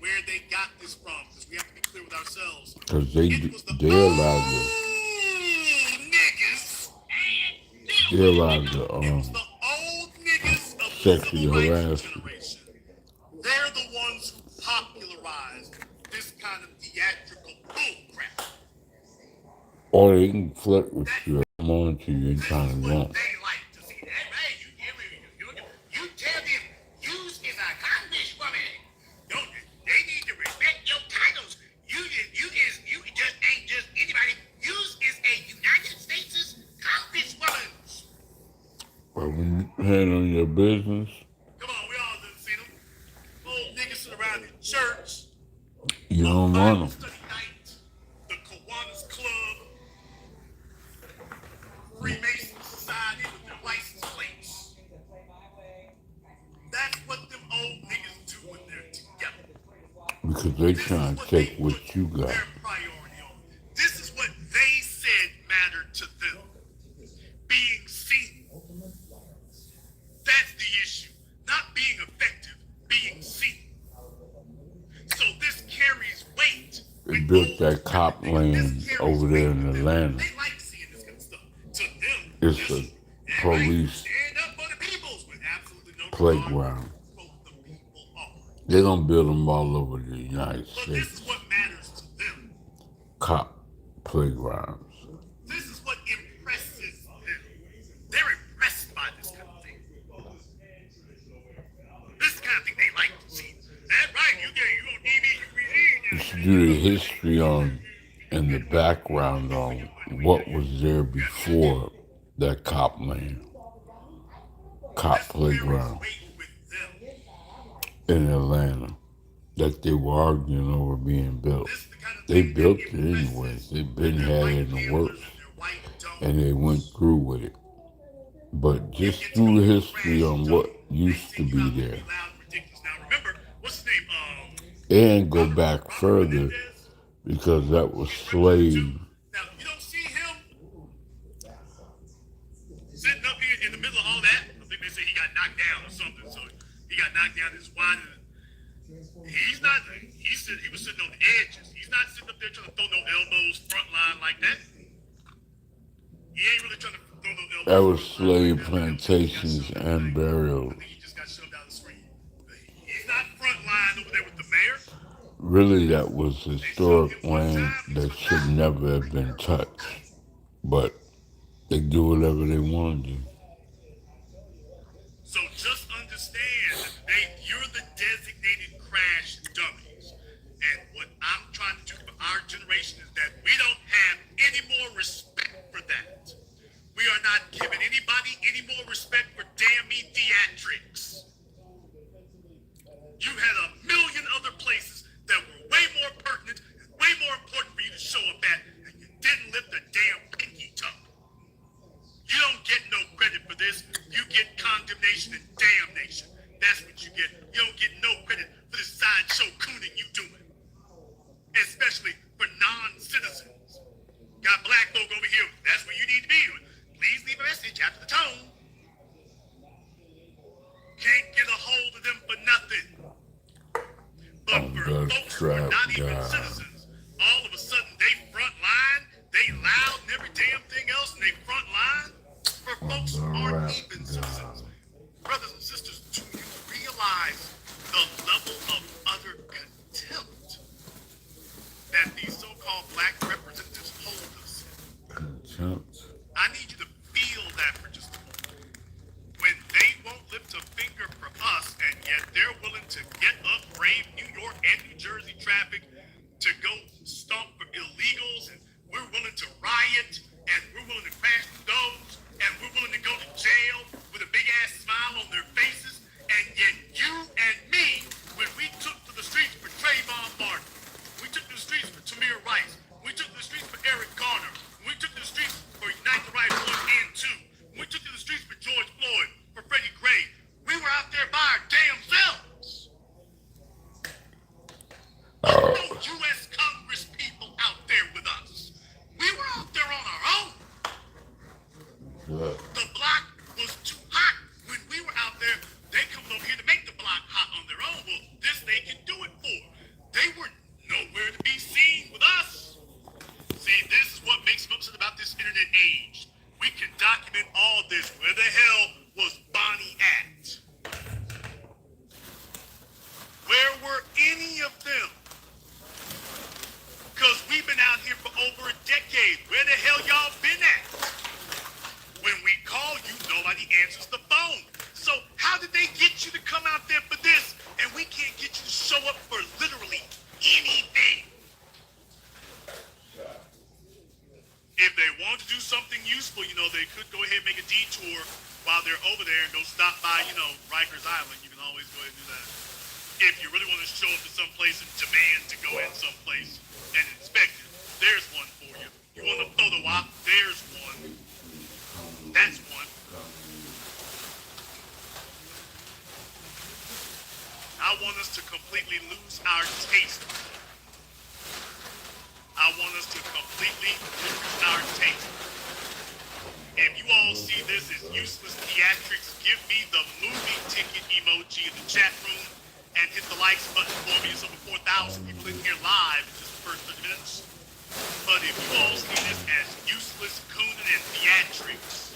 where they got this from, because we have to be clear with ourselves. Because they're allowed to sexually harass you. They're the ones who popularized this kind of theatrical bullcrap. Or they can flirt with you, come on to you and kind of want. You tell them, use is a congresswoman. Don't they need to respect your titles? You just ain't just anybody. Use is a United States congresswoman. But when you handle your business, Come on, we all done seen them. Old niggas sit around in church. you don't want them. Study night, the Kiwanis Club, Freemason Society with their license plates. That's what them old niggas do when they're together. Because they trying to take what you got. This is what they said mattered to them. Being seen. That's the issue. Not being effective, being seen. So this carries weight. They built that cop land over there in Atlanta. They like seeing this kind of stuff. To them, It's a police stand up for the peoples with absolutely no playground. They're going to build them all over the United But this States. is what matters to them. Cop playgrounds. This is what impresses them. They're impressed by this kind of thing. This is the kind of thing they like to see. That's right, you on TV, You should do the history on and the background on what was there before that cop land. Cop playground in Atlanta that they were arguing over being built. They built it anyways. They've been had it in the works and they went through with it. But just do the history on what used to be there. And go back further because that was slave. Sitting up here in the middle of all that, I think they said he got knocked down or something. So he got knocked down his wide. He's not. He was sitting on the edges. He's not sitting up there trying to throw no elbows front line like that. He ain't really trying to throw no elbows. That was slave plantations and burials. He's not front line over there with the mayor. Really, that was historic land that should never have been touched. But they do whatever they want to do. So just understand that you're the designated crash dummies. And what I'm trying to do for our generation is that we don't have any more respect for that. We are not giving anybody any more respect for damn me theatrics. You had a million other places that were way more pertinent and way more important for you to show up at, and you didn't lift a damn pinky toe. You don't get no credit for this. You get condemnation and damnation. That's what you get. You don't get no credit for the sideshow cooning you doing. Especially for non-citizens. Got black folk over here. That's where you need to be. Please leave a message after the tone. Can't get a hold of them for nothing. But for folks who are not even citizens, all of a sudden they front line, they loud and every damn thing else, and they front line. For folks who aren't even citizens, brothers and sisters, do you realize the level of utter contempt that these so-called black representatives hold us? Contempt. I need you to feel that for just a moment. When they won't lift a finger for us, and yet to get up, brave New York and New Jersey traffic, to go stomp for illegals, and we're willing to riot, and we're willing to crash those, and we're willing to go to jail with a big ass smile on their faces, and yet you and me, when we took to the streets for Trayvon Martin, we took to the streets for Tamir Rice, we took to the streets for Eric Garner, we took to the streets for Unite the Right 1 and 2, we took to the streets for George Floyd, for Freddie Gray, we were out there by our damn selves. There were no U.S. Congress people out there with us. We were out there on our own. The block was too hot. When we were out there, they coming over here to make the block hot on their own. Well, this they can do it for. They were nowhere to be seen with us. See, this is what makes me upset about this internet age. We can document all this. Where the hell was Bonnie at? Where were any of them? Because we've been out here for over a decade. Where the hell y'all been at? When we call you, nobody answers the phone. So how did they get you to come out there for this, and we can't get you to show up for literally anything? If they want to do something useful, you know, they could go ahead and make a detour while they're over there and go stop by, you know, Rikers Island. You can always go ahead and do that. If you really want to show up to someplace and demand to go in someplace and inspect it, there's one for you. You want a photo op? There's one. That's one. I want us to completely lose our taste. I want us to completely lose our taste. If you all see this as useless theatrics, give me the movie ticket emoji in the chat room and hit the likes button for me. There's over 4,000 people in here live in just the first 30 minutes. But if you all see this as useless cooning and theatrics,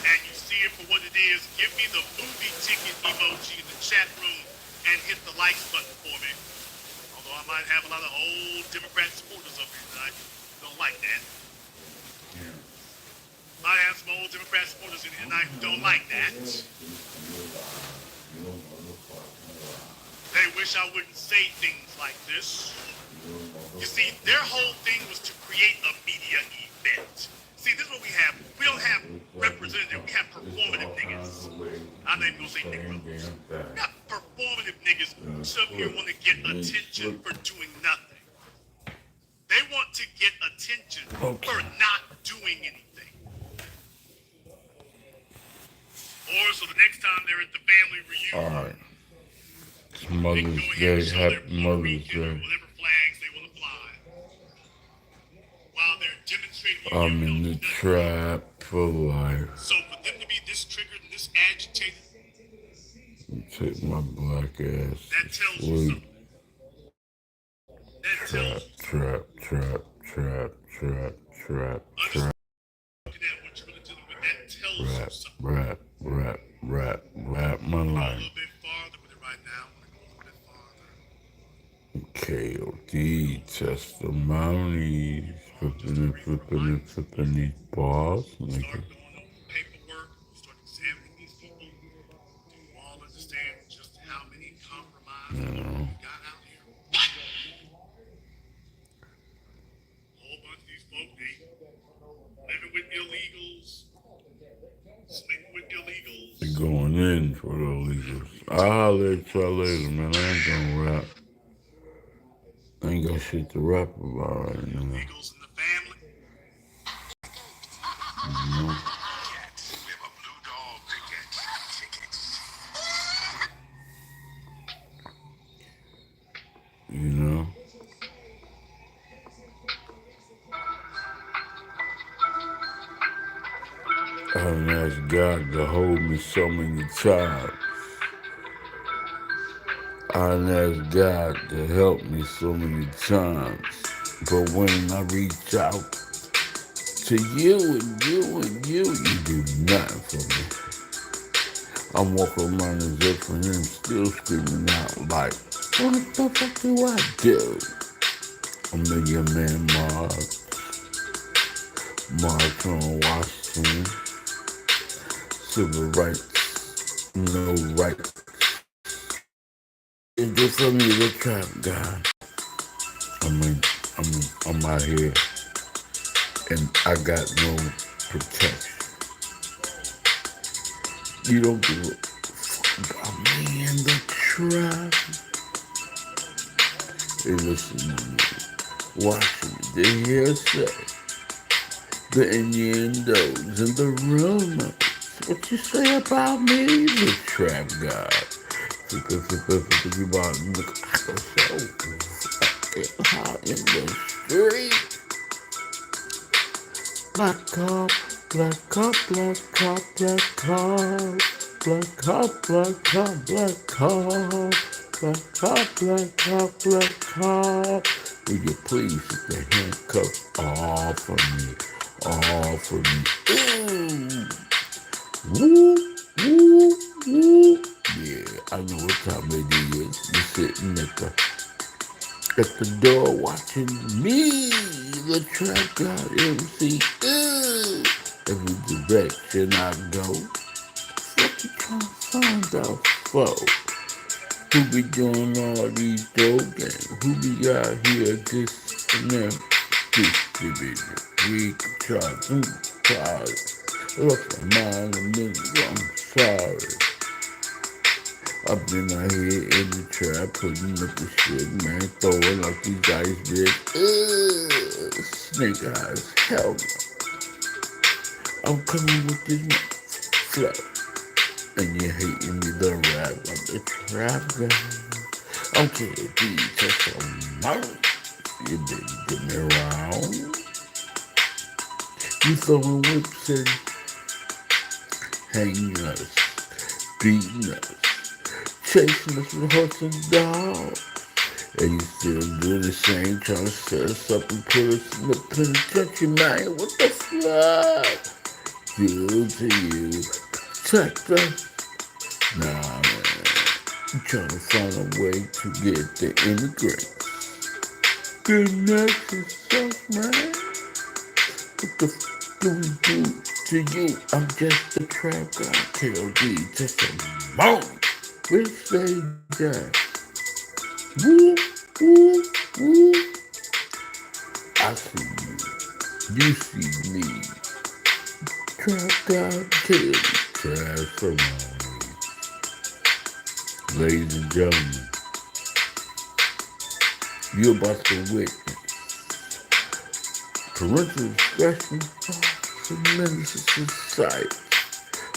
and you see it for what it is, give me the movie ticket emoji in the chat room and hit the likes button for me. Although I might have a lot of old Democrat supporters up here tonight who don't like that. Might have some old Democrat supporters in here tonight who don't like that. They wish I wouldn't say things like this. You see, their whole thing was to create a media event. See, this is what we have. We don't have representative, we have performative niggas. I'm not even gonna say niggas. We got performative niggas who up here want to get attention for doing nothing. They want to get attention for not doing anything. Or so the next time they're at the family reunion, all right. It's Mother's Day. Happy Mother's Day. Whatever flags they want to fly. While they're demonstrating. I'm in the trap for life. So for them to be this triggered and this agitated, Take my black ass that to tells you sleep. something. Trap, trap, trap, trap, trap, trap, trap. Looking at what you're going to do with that tells you Rap, something. rap, rap, rap, rap my A life. little bit farther with it right now. I'm going to go a little bit farther. KOD testimonies. Flipping these balls. Start doing paperwork. Start examining these people. Do you all understand just how many compromised people we got out here? A whole bunch of these folk, they living with illegals, sleeping with illegals. They're going in for the illegals. I'll holler at y'all later, man. I ain't gonna rap. I ain't got shit to rap about right now. Illegals in the family. You know? I done asked God to hold me so many times. I done asked God to help me so many times. But when I reach out to you and you and you do nothing for me. I'm walking around as if for him, still screaming out like, what the fuck do I do? A Million Man March on Washington, civil rights, no rights If they for me the trap guy, I'm out here and I got no protection. You don't give a fuck about me in the trap. Hey, listen to me. Watch me. They hearsay. The innuendos and the rumors. What you say about me, the trap guy? I go so fucking hot in the street. Black cop, black cop, black cop, black cop. Black cop, black cop, black cop. Black cop, black cop, black cop. Will you please take the handcuffs off of me? Off of me. Ooh. Woo, woo, woo. Yeah, I know what time it is. You're sitting at the door watching me, the trap god MC. Every direction I go. What you trying to find out for? Who be doing all these dope games? Who be out here this and that? Distributor, we can try. Look, man, I'm sorry. I've been out here in the trap, putting up the shit, man, throwing up these ice bits. Snake eyes, hell no. I'm coming with this flow. And you're hating me, the rap, I'm the trap guy. Okay, please, touch your mouth. You didn't get me around. You throwing whips and hanging us, beating us, chasing us with horse and dog. And you still do the same, trying to set us up and put us in the penitentiary, man. What the fuck? Do to you, protect us. Nah, man. I'm trying to find a way to get the immigrants. Good next and stuff, man. What the fuck do we do to you? I'm just the trap guy, KOD, just a moment. Which they die. Woo, woo, woo. I see you. You see me. Trap guy, KOD, Testimonies. Ladies and gentlemen, you're about to witness parental discretion, tremendous society.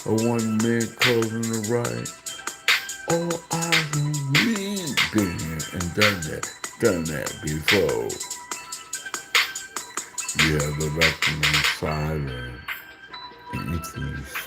A one man causing the riot. All eyes on me. Been here and done that before. Yeah, go back to my silent and intimacy.